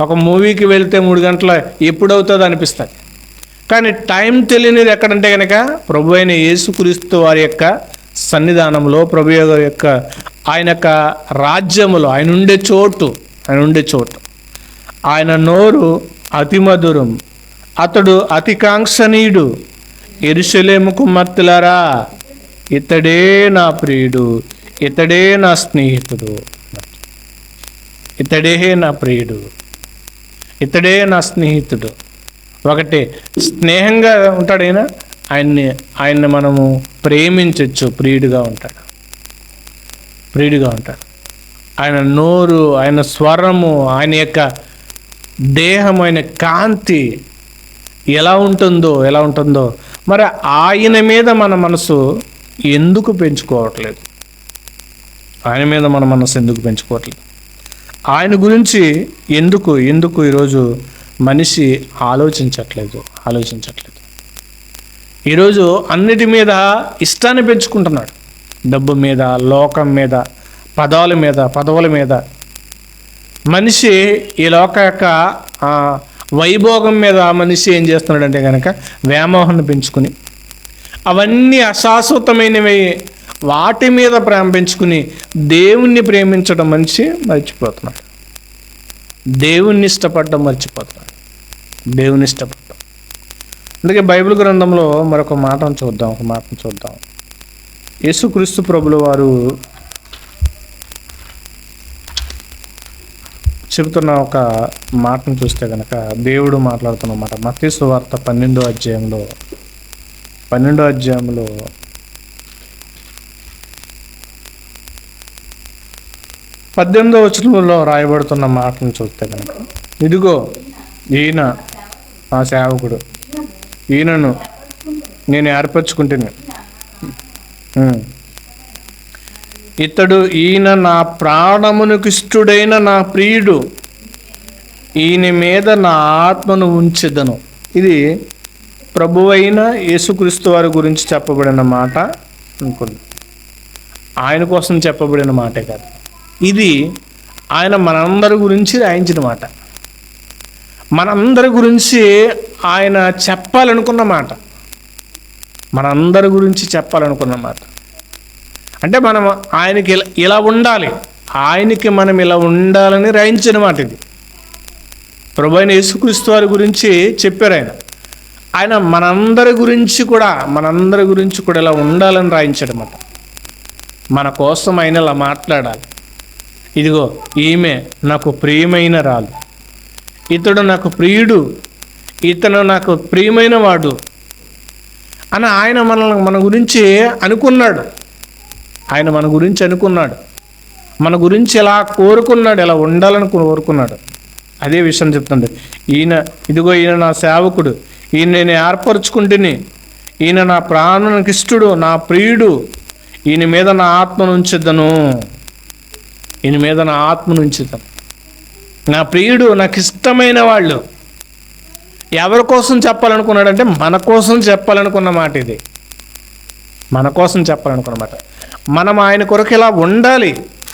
ఒక మూవీకి వెళ్తే 3 గంటల ఎప్పుడవుతుందో అనిపిస్తుంది. కానీ టైం తెలియనిది ఎక్కడంటే కనుక ప్రభు అయిన యేసుక్రీస్తు వారి యొక్క సన్నిధానంలో, ప్రభు యొక్క ఆయన యొక్క రాజ్యములో, ఆయన ఉండే చోటు. ఆయన నోరు అతి మధురం, అతడు అతి కాంక్షణీయుడు. యెరూషలేము కుమార్తెలారా, ఇతడే నా ప్రియుడు, ఇతడే నా స్నేహితుడు, ఇతడే నా ప్రియుడు, ఇతడే నా స్నేహితుడు. ఒకటి స్నేహంగా ఉంటాడు ఆయన్ని మనము ప్రేమించవచ్చు. ప్రియుడిగా ఉంటాడు. ఆయన నోరు, ఆయన స్వరము, ఆయన యొక్క దేహం, ఆయన కాంతి ఎలా ఉంటుందో మరి ఆయన మీద మన మనసు ఎందుకు పెంచుకోవట్లేదు? ఆయన గురించి ఎందుకు ఈరోజు మనిషి ఆలోచించట్లేదు? ఈరోజు అన్నిటి మీద ఇష్టాన్ని పెంచుకుంటున్నాడు. డబ్బు మీద, లోకం మీద, పదవుల మీద. మనిషి ఈ లోక యొక్క వైభోగం మీద మనిషి ఏం చేస్తున్నాడంటే కనుక వ్యామోహాన్ని పెంచుకుని, అవన్నీ అశాశ్వతమైనవి, వాటి మీద ప్రేమ పెంచుకుని దేవుణ్ణి ప్రేమించడం మనిషి మర్చిపోతున్నాడు. దేవుణ్ణి ఇష్టపడడం మర్చిపోతున్నాడు. అందుకే బైబిల్ గ్రంథంలో మరొక మాటను చూద్దాం. యేసుక్రీస్తు ప్రభుల వారు చెబుతున్న ఒక మాటను చూస్తే కనుక, దేవుడు మాట్లాడుతున్న మాట మత్తయి సువార్త 12వ అధ్యాయంలో 18వ వచనంలో రాయబడుతున్న మాటను చూస్తే కనుక, ఇదిగో ఈయన నా సేవకుడు, ఈయనను నేను ఏర్పరచుకుంటున్నా, ఈయన నా ప్రాణమునకు ఇష్టుడైన నా ప్రియుడు, ఈయన మీద నా ఆత్మను ఉంచెదను. ఇది ప్రభువైన యేసుక్రీస్తు వారి గురించి చెప్పబడిన మాట అనుకోండి. ఆయన కోసం చెప్పబడిన మాటే కాదు, ఇది ఆయన మనందరి గురించి రాయించిన మాట, మనందరి గురించి ఆయన చెప్పాలనుకున్న మాట. అంటే మనం ఆయనకి ఇలా ఉండాలి, మనం ఇలా ఉండాలని రాయించిన మాట ఇది. ప్రభు అయిన యేసుక్రీస్తు వారి గురించి చెప్పారు. ఆయన మనందరి గురించి కూడా ఇలా ఉండాలని రాయించాడు మాట. మన కోసం ఆయన ఇలా మాట్లాడాలి. ఇదిగో ఈమె నాకు ప్రియమైన రాలు, ఇతడు నాకు ప్రియుడు, ఇతను నాకు ప్రియమైన వాడు అని ఆయన మన గురించి అనుకున్నాడు. మన గురించి ఎలా కోరుకున్నాడు, ఎలా ఉండాలని కోరుకున్నాడు. అదే విషయం చెప్తుంది. ఇదిగో ఈయన నా సేవకుడు, ఈయన నేను ఏర్పరచుకుంటుని, ఈయన నా ప్రాణానికి ఇష్టడు, నా ప్రియుడు, ఈయన మీద నా ఆత్మను ఉంచుదను. నా ప్రియుడు, నాకు ఇష్టమైన వాళ్ళు. ఎవరి కోసం చెప్పాలనుకున్నాడంటే మన కోసం చెప్పాలనుకున్న మాట ఇది. మనం ఆయన కొరకు ఇలా ఉండాలి,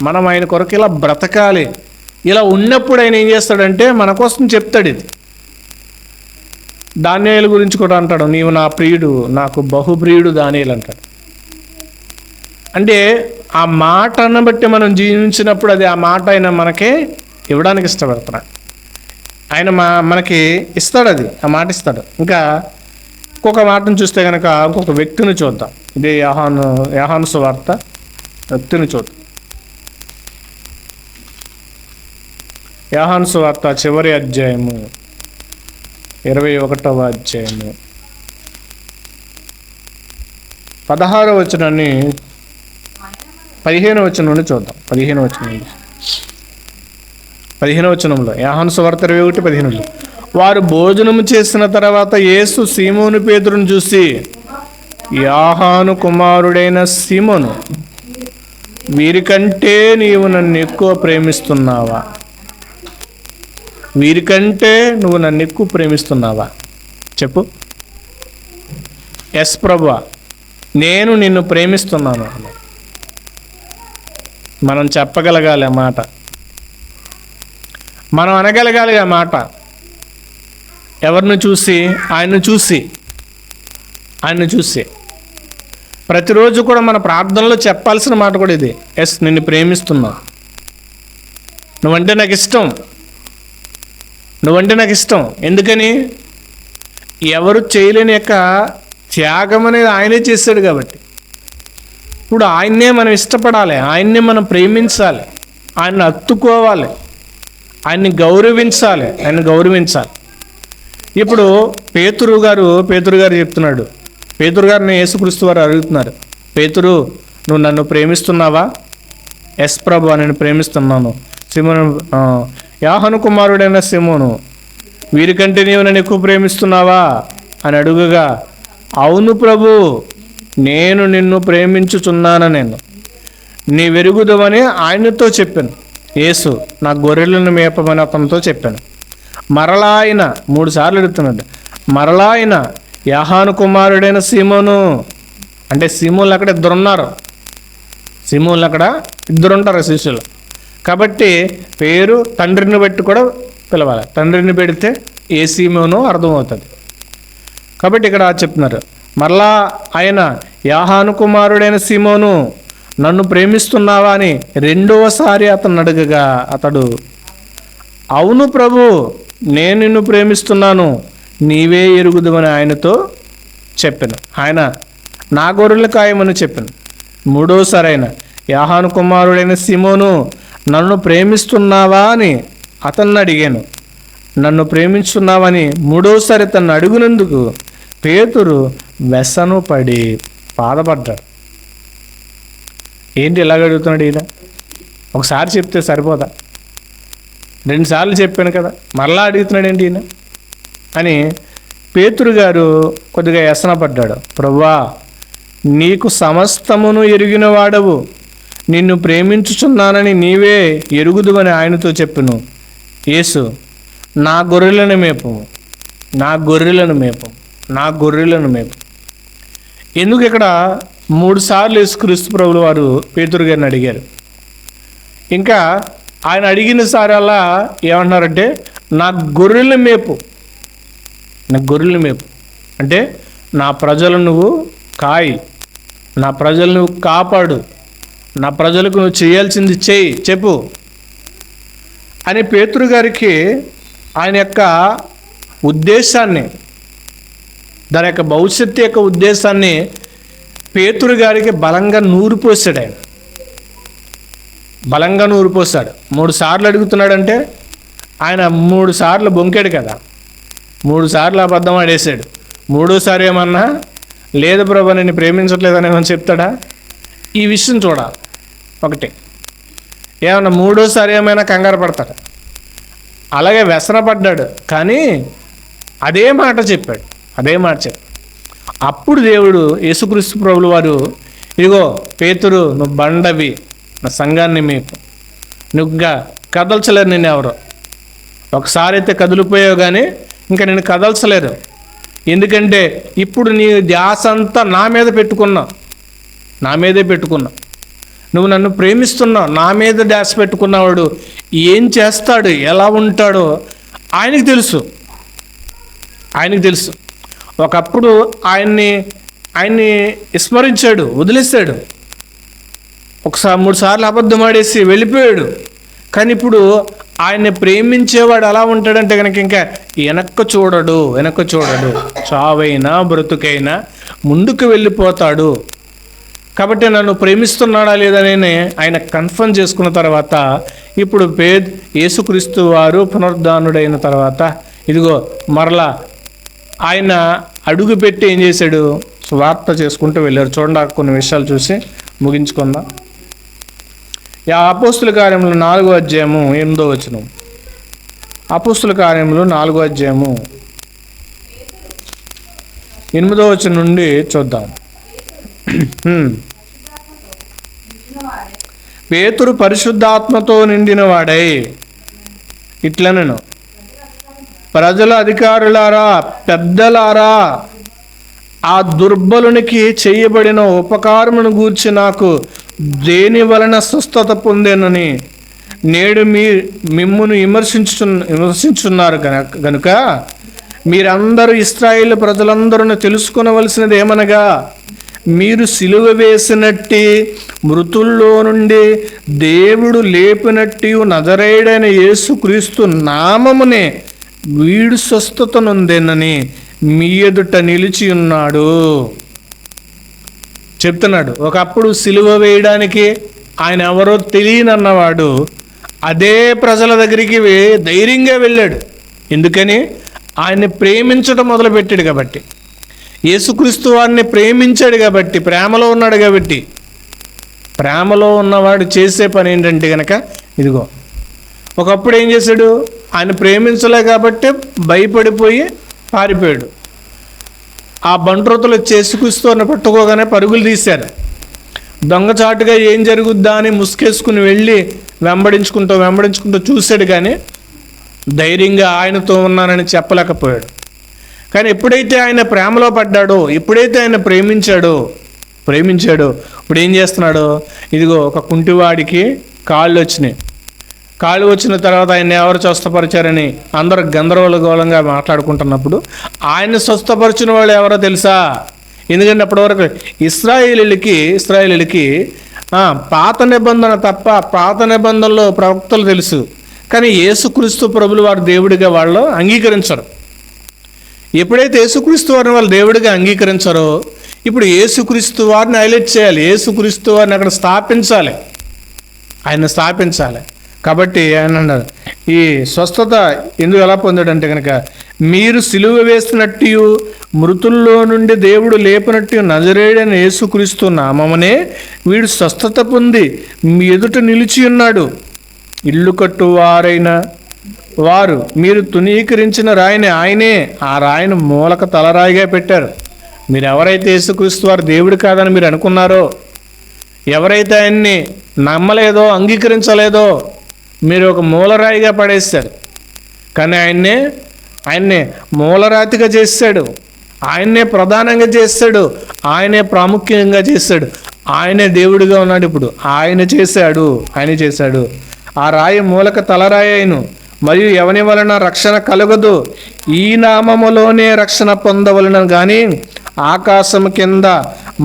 మనం ఆయన కొరకు ఇలా బ్రతకాలి. ఇలా ఉన్నప్పుడు ఆయన ఏం చేస్తాడంటే మన కోసం చెప్తాడు. ఇది దానియేలు గురించి కూడా అంటాడు, నీవు నా ప్రియుడు, నాకు బహుప్రియుడు దానియేలు అంటాడు. అంటే ఆ మాటను బట్టి మనం జీవించినప్పుడు అది ఆ మాట ఆయన మనకే ఇవ్వడానికి ఇష్టపడుతున్నాడు. ఆయన మనకి ఇస్తాడు, ఆ మాట ఇస్తాడు. ఇంకా ఇంకొక మాటను చూస్తే కనుక ఇంకొక వ్యక్తిని చూద్దాం. ఇదే యోహాను సువార్త వ్యక్తిని చూద్దాం. యోహాను సువార్త చివరి అధ్యాయము 21వ అధ్యాయము 16వ వచనాన్ని 15వ వచనం నుండి చూద్దాం. 15వ వచనంలో యోహాను సువార్త 21:15 వారు భోజనము చేసిన తర్వాత యేసు సీమోను పేతురును చూసి, యోహాను కుమారుడైన సీమోను, వీరికంటే నీవు నన్ను ఎక్కువ ప్రేమిస్తున్నావా? చెప్పు. ఎస్ ప్రభువా, నేను నిన్ను ప్రేమిస్తున్నాను. మనం చెప్పగలగాలి ఆ మాట. మనం అనగలగాలి ఆ మాట. ఎవరిని చూసి? ఆయన్ని చూసి. ప్రతిరోజు కూడా మన ప్రార్థనలో చెప్పాల్సిన మాట కూడా ఇది. ఎస్, నిన్ను ప్రేమిస్తున్నా, నువ్వంటే నాకు ఇష్టం. ఎందుకని? ఎవరు చేయలేని యొక్క త్యాగం అనేది ఆయనే చేశాడు కాబట్టి. ఇప్పుడు ఆయన్నే మనం ఇష్టపడాలి, ఆయన్నే మనం ప్రేమించాలి, ఆయన్ని హత్తుకోవాలి, ఆయన్ని గౌరవించాలి. ఇప్పుడు పేతురు గారు చెప్తున్నాడు. పేతురు గారిని యేసుక్రీస్తు వారు అడుగుతున్నారు, పేతురు, నువ్వు నన్ను ప్రేమిస్తున్నావా? ఎస్ ప్రభు, నేను ప్రేమిస్తున్నాను. సిమోను, యోహాను కుమారుడైన సిమోను, వీరికంటే నీవు నన్ను ఎక్కువ ప్రేమిస్తున్నావా అని అడుగుగా, అవును ప్రభు, నేను నిన్ను ప్రేమించుచున్నాను, నీ వెరుగుదవని ఆయనతో చెప్పాను. యేసు, నా గొర్రెలను మేపమని అతనితో చెప్పాను. మరలా ఆయన 3 సార్లు అడుగుతున్నాడు. మరలా ఆయన, యోహాను కుమారుడైన సీమోను, అంటే సీమోన్లు అక్కడ ఇద్దరుంటారు శిష్యులు. కాబట్టి పేరు తండ్రిని బట్టి కూడా పిలవాలి. తండ్రిని పెడితే ఏ సీమోనో అర్థమవుతుంది. కాబట్టి ఇక్కడ చెప్తున్నారు, మరలా ఆయన, యోహాను కుమారుడైన సీమోను, నన్ను ప్రేమిస్తున్నావా అని 2వసారి అతను అడగగా, అతడు, అవును ప్రభు, నేను నిన్ను ప్రేమిస్తున్నాను, నీవే ఎరుగుదువని ఆయనతో చెప్పాను. ఆయన, నా గొర్రెలు కాయమని చెప్పాను. 3వసారి ఆయన, యోహాను కుమారుడైన సీమోను, నన్ను ప్రేమిస్తున్నావా అని అతన్ని అడిగాను. నన్ను ప్రేమిస్తున్నావని 3వసారి తను అడుగునందుకు పేతురు వ్యసను పడి బాధపడ్డాడు. ఏంటి ఇలాగ అడుగుతున్నాడు ఈయన? ఒకసారి చెప్తే సరిపోదా? 2 సార్లు చెప్పాను కదా, మరలా అడుగుతున్నాడు ఏంటి ఈయన అని పేతురు గారు కొద్దిగా వ్యసన పడ్డాడు. ప్రభువా, నీకు సమస్తమును ఎరిగిన వాడవు, నిన్ను ప్రేమించుచున్నానని నీవే ఎరుగుదువని ఆయనతో చెప్పును. యేసు, నా గొర్రెలను మేపు. ఎందుకు ఇక్కడ 3 సార్లు యేసుక్రీస్తు ప్రభువు వారు పేతురు గారిని అడిగారు. ఇంకా ఆయన అడిగిన సారల్లా ఏమంటున్నారంటే, నా గొర్రెలను మేపు అంటే నా ప్రజలను నువ్వు కాయి, నా ప్రజలను నువ్వు కాపాడు, నా ప్రజలకు నువ్వు చేయాల్సింది చెప్పు అని పేతురు గారికి ఆయన యొక్క ఉద్దేశాన్ని, దాని యొక్క భవిష్యత్తు యొక్క ఉద్దేశాన్ని పేతురు గారికి బలంగా నూరిపోసాడు. ఆయన బలంగా నూరిపోసాడు. 3 సార్లు అడుగుతున్నాడంటే ఆయన 3 సార్లు బొంకాడు కదా, 3 సార్లు అబద్ధం ఆడేశాడు. 3వసారి ఏమన్నా, లేదు ప్రభు నేను ప్రేమించట్లేదని ఏమన్నా చెప్తాడా? ఈ విషయం చూడాలి. ఒకటి ఏమన్నా 3వసారి ఏమైనా కంగారు పడతాడు. అలాగే వ్యసనపడ్డాడు, కానీ అదే మాట చెప్పాడు. అప్పుడు దేవుడు యేసుక్రీస్తు ప్రభులు వారు, ఇదిగో పేతురు, నువ్వు బండవి, నా సంఘాన్ని మేపు, నువ్వుగా కదల్చలేరు నేను ఎవరు. ఒకసారి అయితే కదిలిపోయావు కానీ ఇంకా నేను కదల్చలేరు. ఎందుకంటే ఇప్పుడు నీ ధ్యాస అంతా నా మీదే పెట్టుకున్నా. నువ్వు నన్ను ప్రేమిస్తున్నావు, నా మీద ధ్యాస పెట్టుకున్నవాడు ఏం చేస్తాడు, ఎలా ఉంటాడో ఆయనకి తెలుసు. ఒకప్పుడు ఆయన్ని విస్మరించాడు, వదిలేశాడు. 3 సార్లు అబద్ధం ఆడేసి వెళ్ళిపోయాడు. కానీ ఇప్పుడు ఆయన్ని ప్రేమించేవాడు ఎలా ఉంటాడంటే కనుక ఇంకా వెనక్కి చూడడు. చావైనా బ్రతుకైనా ముందుకు వెళ్ళిపోతాడు. కాబట్టి నన్ను ప్రేమిస్తున్నాడా లేదని ఆయన కన్ఫర్మ్ చేసుకున్న తర్వాత ఇప్పుడు యేసుక్రీస్తు వారు పునరుద్ధానుడైన తర్వాత ఇదిగో మరలా ఆయన అడుగు పెట్టి ఏం చేశాడు? సువార్త చేసుకుంటూ వెళ్ళారు. చూడండి, కొన్ని విషయాలు చూసి ముగించుకుందాం. అపోస్తుల కార్యములు 4వ అధ్యాయము 8వ వచనం. అపోస్తుల కార్యములు 4వ అధ్యాయము 8వ వచనం నుండి చూద్దాం. పేతురు పరిశుద్ధాత్మతో నిండిన వాడై ఇట్లనెను, ప్రజల అధికారులారా, పెద్దలారా, ఆ దుర్బలునికి చేయబడిన ఉపకారమును గూర్చి నాకు దేని వలన స్వస్థత పొందేనని నేడు మిమ్మును విమర్శించున్నారు గనుక మీరందరూ ఇశ్రాయేలు ప్రజలందరూ తెలుసుకొనవలసినది ఏమనగా, మీరు సిలువ వేసినట్టి మృతుల్లో నుండి దేవుడు లేపినట్టి నజరేయుడైన యేసుక్రీస్తు నామమునే వీడు స్వస్థత నొందెనని మీ ఎదుట నిలిచి ఉన్నాడు చెప్తున్నాడు. ఒకప్పుడు సిలువ వేయడానికి ఆయన ఎవరో తెలియనన్నవాడు అదే ప్రజల దగ్గరికి ధైర్యంగా వెళ్ళాడు. ఎందుకని? ఆయన్ని ప్రేమించడం మొదలుపెట్టాడు కాబట్టి, యేసుక్రీస్తు వారిని ప్రేమించాడు కాబట్టి, ప్రేమలో ఉన్నాడు కాబట్టి. ప్రేమలో ఉన్నవాడు చేసే పని ఏంటంటే కనుక ఇదిగో, ఒకప్పుడు ఏం చేశాడు? ఆయన ప్రేమించలే కాబట్టి భయపడిపోయి పారిపోయాడు. ఆ బంట్రోతులు యేసుక్రీస్తు వారిని పట్టుకోగానే పరుగులు తీశారు. దొంగచాటుగా ఏం జరుగుద్దా అని ముసుకేసుకుని వెళ్ళి వెంబడించుకుంటూ చూశాడు, కానీ ధైర్యంగా ఆయనతో ఉన్నానని చెప్పలేకపోయాడు. కానీ ఎప్పుడైతే ఆయన ప్రేమలో పడ్డాడో, ఎప్పుడైతే ఆయన ప్రేమించాడో ఇప్పుడు ఏం చేస్తున్నాడు? ఇదిగో, ఒక కుంటివాడికి కాళ్ళు వచ్చినాయి. కాళ్ళు వచ్చిన తర్వాత ఆయన ఎవరు స్వస్థపరిచారని అందరూ గందరగోళంగా మాట్లాడుకుంటున్నప్పుడు ఆయన స్వస్థపరిచిన వాళ్ళు ఎవరో తెలుసా? ఎందుకంటే అప్పటివరకు ఇశ్రాయేలీలకి పాత నిబంధన తప్ప, పాత నిబంధనలో ప్రవక్తలు తెలుసు, కానీ యేసుక్రీస్తు ప్రభులు వారు దేవుడిగా వాళ్ళు అంగీకరించరు. ఎప్పుడైతే యేసుక్రీస్తు వారిని వాళ్ళు దేవుడిగా అంగీకరించారో, ఇప్పుడు యేసుక్రీస్తు వారిని హైలైట్ చేయాలి, యేసుక్రీస్తు వారిని అక్కడ స్థాపించాలి, ఆయన స్థాపించాలి. కాబట్టి ఆయన అన్నారు, ఈ స్వస్థత ఎందుకు ఎలా పొందాడంటే కనుక, మీరు సిలువ వేసినట్టు మృతుల్లో నుండి దేవుడు లేపినట్టు నజరేయుడైన యేసుక్రీస్తు నామమునే వీడు స్వస్థత పొంది మీ ఎదుట నిలిచి ఉన్నాడు. ఇల్లు కట్టువారైన వారు మీరు తునీకరించిన రాయిని ఆయనే, ఆ రాయిని మూలక తలరాయిగా పెట్టారు. మీరు ఎవరైతే యేసుక్రీస్తు వారు దేవుడు కాదని మీరు అనుకున్నారో, ఎవరైతే ఆయన్ని నమ్మలేదో, అంగీకరించలేదో, మీరు ఒక మూలరాయిగా పడేశారు. కానీ ఆయన్నే మూలరాతిగా చేశాడు, ఆయన్నే ప్రధానంగా చేశాడు, ఆయనే ప్రాముఖ్యంగా చేశాడు. ఆయనే దేవుడిగా ఉన్నాడు. ఇప్పుడు ఆయన చేశాడు. ఆ రాయి మూలక తలరాయి అయిను, మరియు ఎవని వలన రక్షణ కలగదు, ఈ నామములోనే రక్షణ పొందవలన కానీ ఆకాశం కింద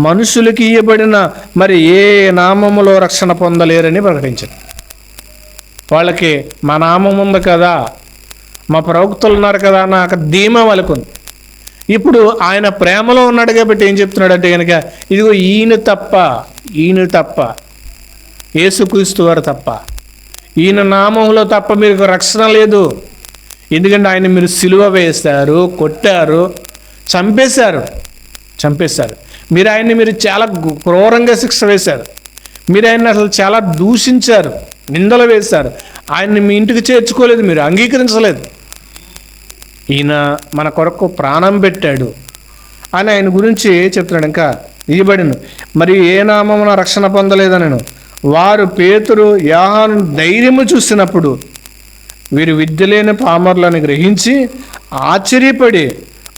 మనుషులకి ఇయ్యబడిన మరి ఏ నామములో రక్షణ పొందలేరని ప్రకటించారు. వాళ్ళకి మా నామం ఉంది కదా, మా ప్రవక్తలు ఉన్నారు కదా, నాకు ధీమా వాళ్ళకుంది. ఇప్పుడు ఆయన ప్రేమలో ఉన్నాడు కాబట్టి ఏం చెప్తున్నాడు అంటే కనుక, ఇదిగో ఈయన తప్ప యేసుక్రీస్తు వారు తప్ప, ఈయన నామంలో తప్ప మీకు రక్షణ లేదు. ఎందుకంటే ఆయన మీరు సిలువ వేశారు, కొట్టారు, చంపేశారు. మీరు ఆయన్ని చాలా క్రూరంగా శిక్ష వేశారు. మీరు ఆయన్ని అసలు చాలా దూషించారు, నిందలు వేశారు. ఆయన్ని మీ ఇంటికి చేర్చుకోలేదు, మీరు అంగీకరించలేదు. ఈయన మన కొరకు ప్రాణం పెట్టాడు అని ఆయన గురించి చెప్తున్నాడు. ఇంకా ఇయ్యబడిను మరి ఏ నామమున రక్షణ పొందలేదనను వారు పేతురు యోహాను ధైర్యము చూసినప్పుడు వీరు విద్యలేని పామరులను గ్రహించి ఆశ్చర్యపడి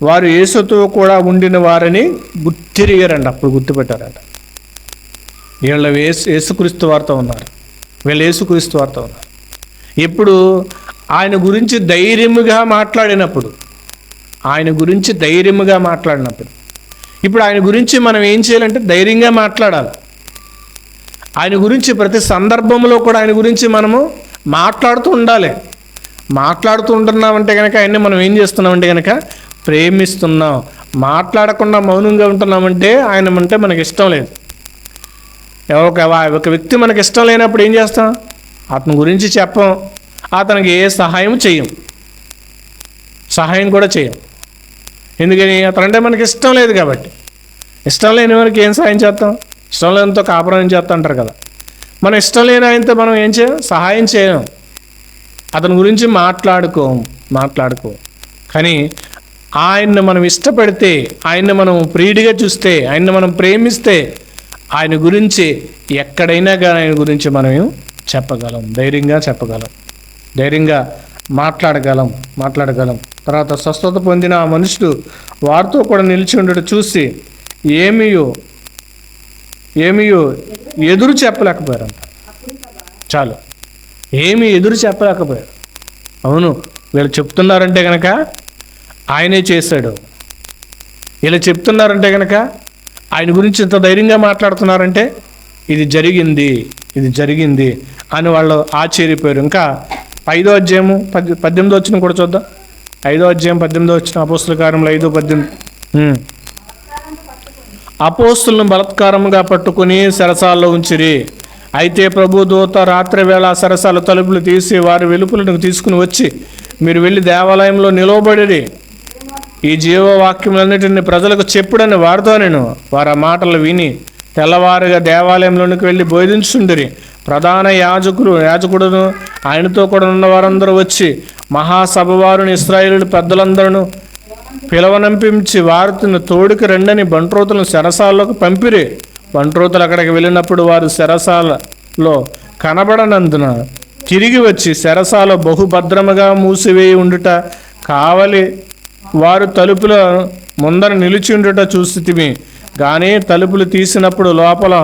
వారు యేసుతో కూడా ఉండిన వారని గుర్తిరిగారండి. అప్పుడు గుర్తుపెట్టారంట, వీళ్ళ యేసుక్రీస్తు వారితో ఉన్నారు, వీళ్ళు యేసుక్రీస్తు వారితో ఉన్నారు. ఇప్పుడు ఆయన గురించి ధైర్యముగా మాట్లాడినప్పుడు, ఇప్పుడు ఆయన గురించి మనం ఏం చేయాలంటే ధైర్యంగా మాట్లాడాలి. ఆయన గురించి ప్రతి సందర్భంలో కూడా ఆయన గురించి మనము మాట్లాడుతూ ఉండాలి. మాట్లాడుతూ ఉంటున్నామంటే కనుక ఆయన్ని మనం ఏం చేస్తున్నామంటే కనుక ప్రేమిస్తున్నాం. మాట్లాడకుండా మౌనంగా ఉంటున్నామంటే ఆయన అంటే మనకి ఇష్టం లేదు. ఒక వ్యక్తి మనకి ఇష్టం లేనప్పుడు ఏం చేస్తాం? అతని గురించి చెప్పం, అతనికి ఏ సహాయం కూడా చేయం. ఎందుకని? అతనంటే మనకి ఇష్టం లేదు కాబట్టి. ఇష్టం లేని వారికి ఏం సహాయం చేస్తాం? ఇష్టం లేనితో కాపురం చేస్తా అంటారు కదా. మనం ఇష్టం లేని ఆయనతో మనం ఏం చేయం? సహాయం చేయం. అతని గురించి మాట్లాడుకో. కానీ ఆయన్ని మనం ఇష్టపడితే, ఆయన్ని మనం ప్రియుడిగా చూస్తే, ఆయన్ని మనం ప్రేమిస్తే, ఆయన గురించి ఎక్కడైనా కానీ ఆయన గురించి మనం చెప్పగలం, ధైర్యంగా చెప్పగలం, ధైర్యంగా మాట్లాడగలం. తర్వాత స్వస్థత పొందిన ఆ మనుషుడు వారితో కూడా నిలిచి ఉండడం చూసి ఏమీయో ఎదురు చెప్పలేకపోయారంట. చాలు, ఏమీ ఎదురు చెప్పలేకపోయారు. అవును, వీళ్ళు చెప్తున్నారంటే కనుక ఆయనే చేశాడు, ఇలా చెప్తున్నారంటే కనుక ఆయన గురించి ఇంత ధైర్యంగా మాట్లాడుతున్నారంటే ఇది జరిగింది అని వాళ్ళు ఆశ్చర్యపోయారు. ఇంకా 5వ అధ్యాయము 18వ వచనం కూడా చూద్దాం. 5వ అధ్యాయం 18వ వచనం, అపోస్తుల కార్యములు 5:18. అపోస్తులను బలాత్కారముగా పట్టుకుని చెరసాల్లో ఉంచిరి. అయితే ప్రభు దూత రాత్రి వేళ సరసాల తలుపులు తీసి వారి వెలుపలకు తీసుకుని వచ్చి, మీరు వెళ్ళి దేవాలయంలో నిలవబడిరి, ఈ జీవవాక్యములన్నిటిని ప్రజలకు చెప్పుడని వారితో నేను. వారు ఆ మాటలు విని తెల్లవారుగా దేవాలయంలోనికి వెళ్ళి బోధించుండిరి. ప్రధాన యాజకుడును ఆయనతో కూడా ఉన్న వారందరూ వచ్చి మహాసభ వారిని ఇశ్రాయేలు పెద్దలందరూ పిలవనంపించి వారిని తోడుకి రెండని బంట్రోతులను చెరసాల్లోకి పంపిరి. బంట్రోతులు అక్కడికి వెళ్ళినప్పుడు వారు చెరసాలలో కనబడనందున తిరిగి వచ్చి చెరసాల బహుభద్రముగా మూసివేయి ఉండుట, కావలి వారు తలుపుల ముందర నిలిచి ఉండుట చూసితిమి. కానీ తలుపులు తీసినప్పుడు లోపల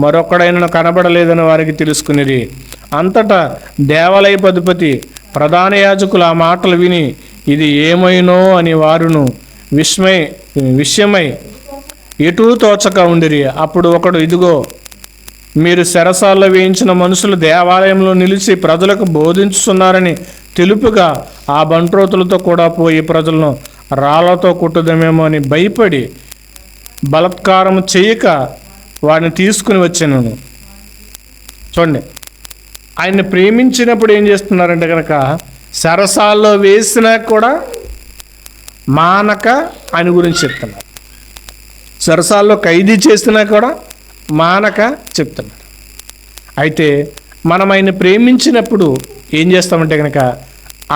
మరొకడైనా కనబడలేదని వారికి తెలుసుకునిరి. అంతటా దేవాలయపు అధిపతి ప్రధాన యాజకులు ఆ మాటలు విని ఇది ఏమైనో అని వారును విషయమై ఎటూ తోచక ఉండిరి. అప్పుడు ఒకడు, ఇదిగో మీరు చెరసాల్లో వేయించిన మనుషులు దేవాలయంలో నిలిచి ప్రజలకు బోధించుతున్నారని తెలుపుగా ఆ బంట్రోతులతో కూడా పోయి ప్రజలను రాళ్లతో కుట్టుదమేమో అని భయపడి బలాత్కారం చేయక వాడిని తీసుకుని వచ్చాను. చూడండి, ఆయన్ని ప్రేమించినప్పుడు ఏం చేస్తున్నారంటే కనుక సరసాల్లో వేసినా కూడా మానక ఆయన గురించి చెప్తున్నారు. సరసాల్లో ఖైదీ చేసినా కూడా మానక చెప్తున్నారు. అయితే మనం ఆయన ప్రేమించినప్పుడు ఏం చేస్తామంటే కనుక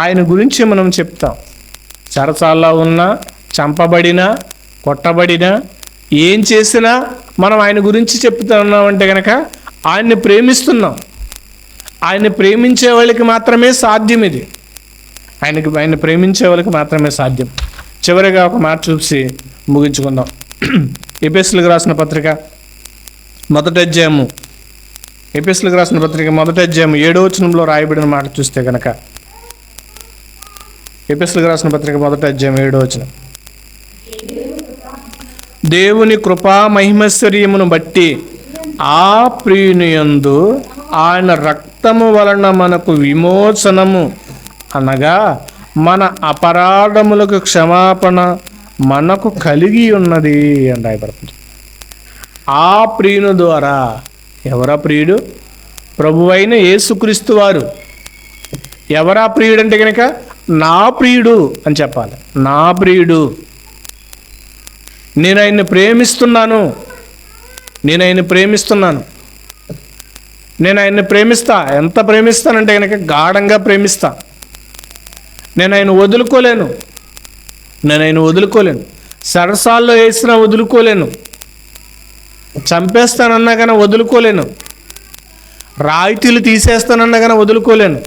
ఆయన గురించి మనం చెప్తాం. సరసాల్లో ఉన్నా, చంపబడినా, కొట్టబడినా, ఏం చేసినా మనం ఆయన గురించి చెప్తున్నామంటే కనుక ఆయన్ని ప్రేమిస్తున్నాం. ఆయన్ని ప్రేమించే వాళ్ళకి మాత్రమే సాధ్యం ఇది. ఆయన ప్రేమించే వాళ్ళకి మాత్రమే సాధ్యం. చివరిగా ఒక మాట చూసి ముగించుకుందాం. ఎఫెసీయులకు రాసిన పత్రిక మొదటి అధ్యాయము 7వ వచనంలో రాయబడిన మాట చూస్తే కనుక, ఎఫెసీయులకు రాసిన పత్రిక మొదటి అధ్యాయం 7వ వచనం, దేవుని కృపా మహిమైశ్వర్యమును బట్టి ఆ ప్రియునియందు ఆయన రక్తము వలన మనకు విమోచనము, అనగా మన అపరాధములకు క్షమాపణ మనకు కలిగి ఉన్నది అని రాయబడుతుంది. ఆ ప్రియుని ద్వారా. ఎవరా ప్రియుడు? ప్రభువైన యేసుక్రీస్తు వారు. ఎవరా ప్రియుడు అంటే కనుక నా ప్రియుడు అని చెప్పాలి. నా ప్రియుడు, నేను ఆయన్ని ప్రేమిస్తున్నాను, నేను ఆయన్ని ప్రేమిస్తా. ఎంత ప్రేమిస్తానంటే కనుక గాఢంగా ప్రేమిస్తా. నేను ఆయన వదులుకోలేను. సరసాల్లో వేసినా వదులుకోలేను. చంపేస్తానన్నా కానీ వదులుకోలేను. రాయితీలు తీసేస్తానన్నా కానీ వదులుకోలేను.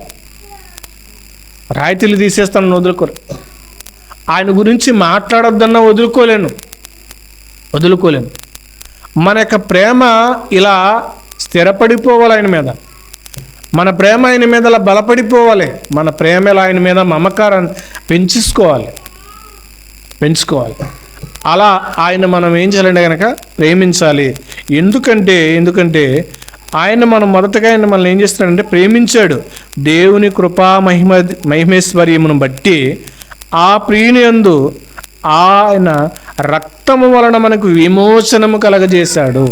ఆయన గురించి మాట్లాడొద్దన్నా వదులుకోలేను. మన యొక్క ప్రేమ ఇలా స్థిరపడిపోవాలి ఆయన మీద. మన ప్రేమ ఆయన మీద అలా బలపడిపోవాలి. మన ప్రేమ ఇలా ఆయన మీద మమకారాన్ని పెంచుకోవాలి. అలా ఆయన మనం ఏం చేయాలంటే కనుక ప్రేమించాలి. ఎందుకంటే ఆయన మొదటగా ఆయన మనల్ని ఏం చేస్తున్నాడంటే ప్రేమించాడు. దేవుని కృపా మహిమేశ్వర్యమును బట్టి ఆ ప్రియుని యందు ఆయన రక్తము వలన మనకు విమోచనము కలగజేశాడు.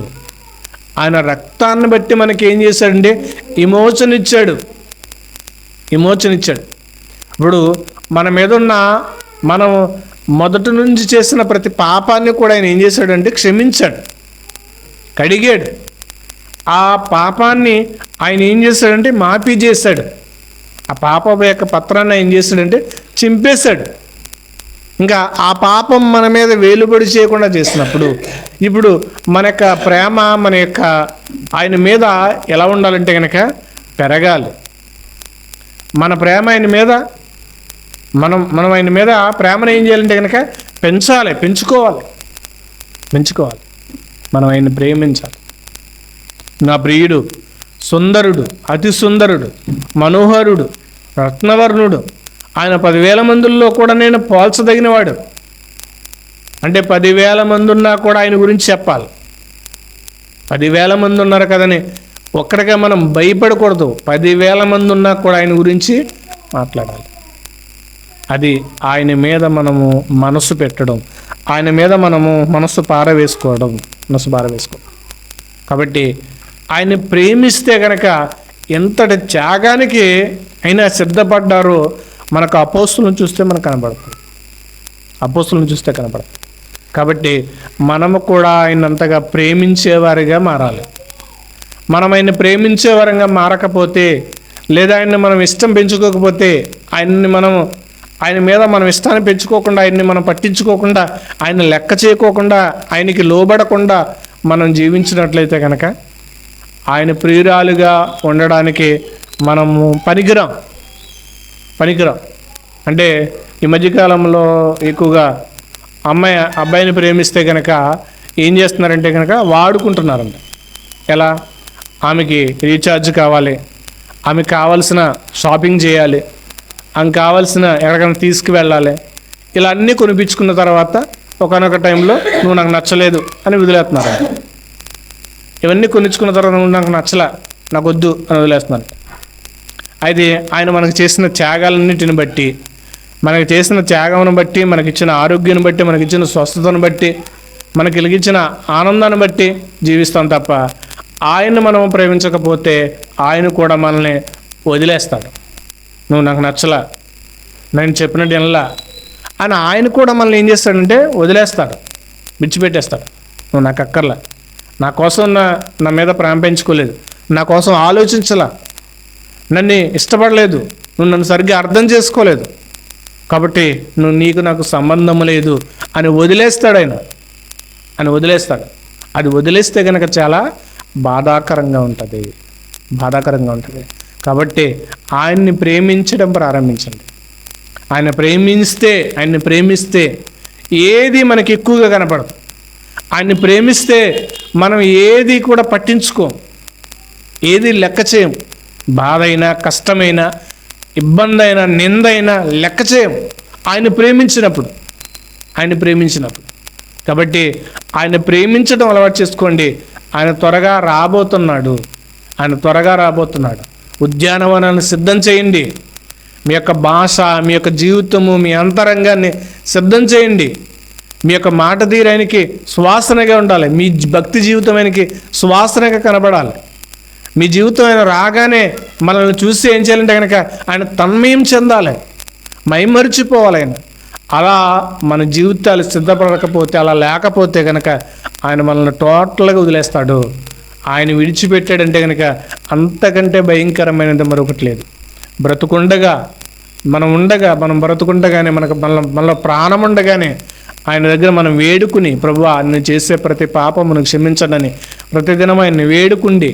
ఆయన రక్తాన్ని బట్టి మనకి ఏం చేశాడంటే విమోచన ఇచ్చాడు. ఇప్పుడు మన మీద ఉన్న మనం మొదటి నుంచి చేసిన ప్రతి పాపాన్ని కూడా ఆయన ఏం చేశాడంటే క్షమించాడు, కడిగాడు. ఆ పాపాన్ని ఆయన ఏం చేశాడంటే మాఫీ చేశాడు. ఆ పాప యొక్క పత్రాన్ని ఏం చేశాడంటే చింపేశాడు. ఇంకా ఆ పాపం మన మీద వేలుబడి చేయకుండా చేసినప్పుడు ఇప్పుడు మన యొక్క ప్రేమ ఆయన మీద ఎలా ఉండాలంటే కనుక పెరగాలి. మన ప్రేమ ఆయన మీద మనం ఆయన మీద ప్రేమను ఏం చేయాలంటే కనుక పెంచుకోవాలి. మనం ఆయన్ని ప్రేమించాలి. నా ప్రియుడు సుందరుడు, అతి సుందరుడు, మనోహరుడు, రత్నవర్ణుడు, ఆయన 10,000 మందుల్లో కూడా నేను పోల్చదగినవాడు. అంటే 10,000 మంది ఉన్నా కూడా ఆయన గురించి చెప్పాలి. 10,000 మంది ఉన్నారు కదని ఒక్కడిగా మనం భయపడకూడదు. 10,000 మంది ఉన్నా కూడా ఆయన గురించి మాట్లాడాలి. అది ఆయన మీద మనము మనసు పెట్టడం, ఆయన మీద మనము మనసు పారవేసుకోవడం. కాబట్టి ఆయన ప్రేమిస్తే కనుక ఎంతటి త్యాగానికి అయినా సిద్ధపడ్డారో మనకు అపోస్తులను చూస్తే మనకు కనబడుతుంది. కాబట్టి మనము కూడా ఆయన అంతగా ప్రేమించేవారిగా మారాలి. మనం ఆయన ప్రేమించేవారంగా మారకపోతే, లేదా ఆయన్ని మనం ఇష్టం పెంచుకోకపోతే, ఆయన మీద మనం ఇష్టాన్ని పెంచుకోకుండా, ఆయన్ని మనం పట్టించుకోకుండా, ఆయన లెక్క చేయకోకుండా, ఆయనకి లోబడకుండా మనం జీవించినట్లయితే కనుక ఆయన ప్రియురాలుగా ఉండడానికి మనము పనికిరాం. అంటే ఈ మధ్యకాలంలో ఎక్కువగా అబ్బాయిని ప్రేమిస్తే కనుక ఏం చేస్తున్నారంటే కనుక వాడుకుంటున్నారంట. ఎలా? ఆమెకి రీఛార్జ్ కావాలి, ఆమెకు కావాల్సిన షాపింగ్ చేయాలి, ఆమెకు కావాల్సిన ఎక్కడికైనా తీసుకువెళ్ళాలి. ఇలా అన్నీ కొనిపించుకున్న తర్వాత ఒకనొక టైంలో నువ్వు నాకు నచ్చలేదు అని వదిలేస్తున్నారు. ఇవన్నీ కొనిచ్చుకున్న తర్వాత నువ్వు నాకు నచ్చలే, నాకు వద్దు అని వదిలేస్తున్నారు. అయితే ఆయన మనకు చేసిన త్యాగాలన్నింటిని బట్టి, మనకి చేసిన త్యాగమును బట్టి, మనకిచ్చిన ఆరోగ్యాన్ని బట్టి, మనకిచ్చిన స్వస్థతను బట్టి, మనకి కలిగించిన ఆనందాన్ని బట్టి జీవిస్తాం తప్ప ఆయన్ని మనం ప్రేమించకపోతే ఆయన కూడా మనల్ని వదిలేస్తాడు. నువ్వు నాకు నచ్చలా, నేను చెప్పినట్టు వినలా అని ఆయన కూడా మనల్ని ఏం చేస్తాడంటే వదిలేస్తాడు, విడిచిపెట్టేస్తాడు. నువ్వు నాకు అక్కర్లా, నా కోసం నా మీద ప్రేమ పెంచుకోలేదు, నా కోసం ఆలోచించలా, నన్ను ఇష్టపడలేదు, నువ్వు నన్ను సరిగ్గా అర్థం చేసుకోలేదు, కాబట్టి నీకు నాకు సంబంధం లేదు అని వదిలేస్తాడు. అది వదిలేస్తే కనుక చాలా బాధాకరంగా ఉంటుంది. కాబట్టి ఆయన్ని ప్రేమించడం ప్రారంభించండి. ఆయన్ని ప్రేమిస్తే ఏది మనకి ఎక్కువగా కనపడదు. ఆయన్ని ప్రేమిస్తే మనం ఏది కూడా పట్టించుకోం, ఏది లెక్క చేయం. బాధ అయినా, కష్టమైనా, ఇబ్బంది అయినా, నిందైనా లెక్క చేయం ఆయన ప్రేమించినప్పుడు. కాబట్టి ఆయన ప్రేమించడం అలవాటు చేసుకోండి. ఆయన త్వరగా రాబోతున్నాడు. ఉద్యానవనాన్ని సిద్ధం చేయండి. మీ యొక్క భాష, మీ యొక్క జీవితము, మీ అంతరంగాన్ని సిద్ధం చేయండి. మీ యొక్క మాట తీరు ఆయనకి సువాసనగా ఉండాలి. మీ భక్తి జీవితం ఆయనకి సువాసనగా కనబడాలి. మీ జీవితం ఆయన రాగానే మనల్ని చూసి ఏం చేయాలంటే కనుక ఆయన తన్మయం చెందాలి, మైమరిచిపోవాలి ఆయన. అలా మన జీవితాలు సిద్ధపడకపోతే, అలా లేకపోతే కనుక ఆయన మనల్ని టోటల్గా వదిలేస్తాడు. ఆయన విడిచిపెట్టాడంటే కనుక అంతకంటే భయంకరమైనది మరొకటి లేదు. మనం బ్రతుకుండగానే మనలో ప్రాణం ఉండగానే ఆయన దగ్గర మనం వేడుకుని, ప్రభువా నేను చేసే ప్రతి పాపమును క్షమించడని ప్రతిదినం ఆయన్ని వేడుకుండి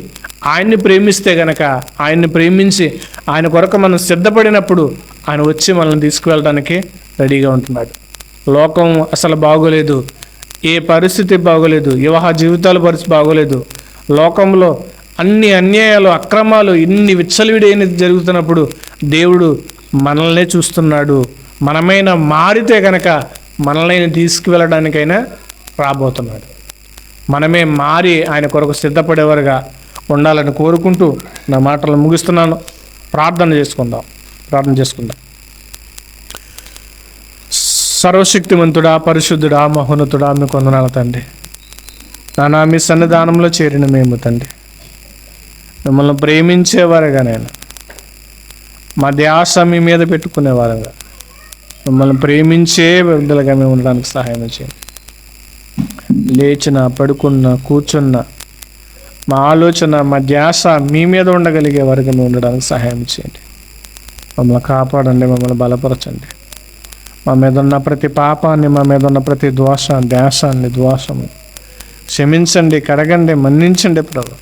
ఆయన్ని ప్రేమిస్తే గనక, ఆయన్ని ప్రేమించి ఆయన కొరకు మనం సిద్ధపడినప్పుడు ఆయన వచ్చి మనల్ని తీసుకువెళ్ళడానికి రెడీగా ఉంటున్నాడు. లోకం అసలు బాగోలేదు, ఏ పరిస్థితి బాగోలేదు, వివాహ జీవితాల పరిస్థితి బాగోలేదు. లోకంలో అన్ని అన్యాయాలు, అక్రమాలు, ఇన్ని విచ్చలవిడైన జరుగుతున్నప్పుడు దేవుడు మనల్నే చూస్తున్నాడు. మనమైనా మారితే కనుక మనల్ని తీసుకువెళ్ళడానికైనా రాబోతున్నాడు. మనమే మారి ఆయన కొరకు సిద్ధపడేవారుగా ఉండాలని కోరుకుంటూ నా మాటలు ముగిస్తున్నాను. ప్రార్థన చేసుకుందాం. సర్వశక్తిమంతుడా, పరిశుద్ధుడా, మహోన్నతుడా, మీ కొందనాల తండ్రి, నానా మీ సన్నిధానంలో చేరిన మేము తండ్రి, మిమ్మల్ని ప్రేమించేవారుగా, నేను మా ధ్యాస మీ మీద పెట్టుకునేవారుగా, మిమ్మల్ని ప్రేమించే బిడ్డలుగా మేము ఉండడానికి సహాయం చేయండి. లేచిన, పడుకున్న, కూర్చున్న మా ఆలోచన, మా ధ్యాస మీ మీద ఉండగలిగే వారికి మేము ఉండడానికి సహాయం చేయండి. మమ్మల్ని కాపాడండి, మమ్మల్ని బలపరచండి. మా మీద ఉన్న ప్రతి పాపాన్ని, మా మీద ఉన్న ప్రతి దోషము క్షమించండి, కడగండి, మన్నించండి. ప్రభు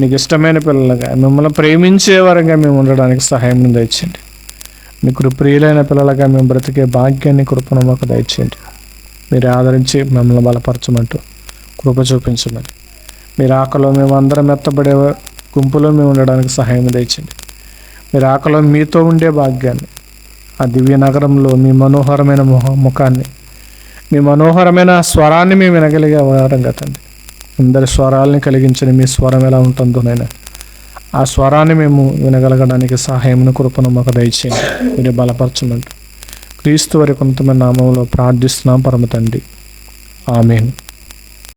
నీకు ఇష్టమైన పిల్లలుగా, మిమ్మల్ని ప్రేమించేవారుగా మేము ఉండడానికి సహాయం దయచేయండి. మీకు ప్రియులైన పిల్లలుగా మేము బ్రతికే భాగ్యాన్ని, కృపను మాకు దయచేయండి. మీరు ఆదరించి మమ్మల్ని బలపరచమంటూ కృప చూపించమని, మీరు ఆకలో మేము అందరం ఎత్తబడే గుంపులో మేము ఉండడానికి సహాయం దయచేయండి. మీరు ఆకలో మీతో ఉండే భాగ్యాన్ని, ఆ దివ్య నగరంలో మీ మనోహరమైన ముఖాన్ని, మీ మనోహరమైన స్వరాన్ని మేము వినగలిగే వారం కదండి. అందరి స్వరాలని కలిగించిన మీ స్వరం ఎలా ఉంటుందో నైనా ఆ స్వరాన్ని మేము వినగలగడానికి సహాయమును కృపను మాకు దయచేయండి. మీరే బలపరచమంటూ క్రీస్తు వారి కొంతమంది నామంలో ప్రార్థిస్తున్నాం పరమ తండ్రి. ఆమేన్.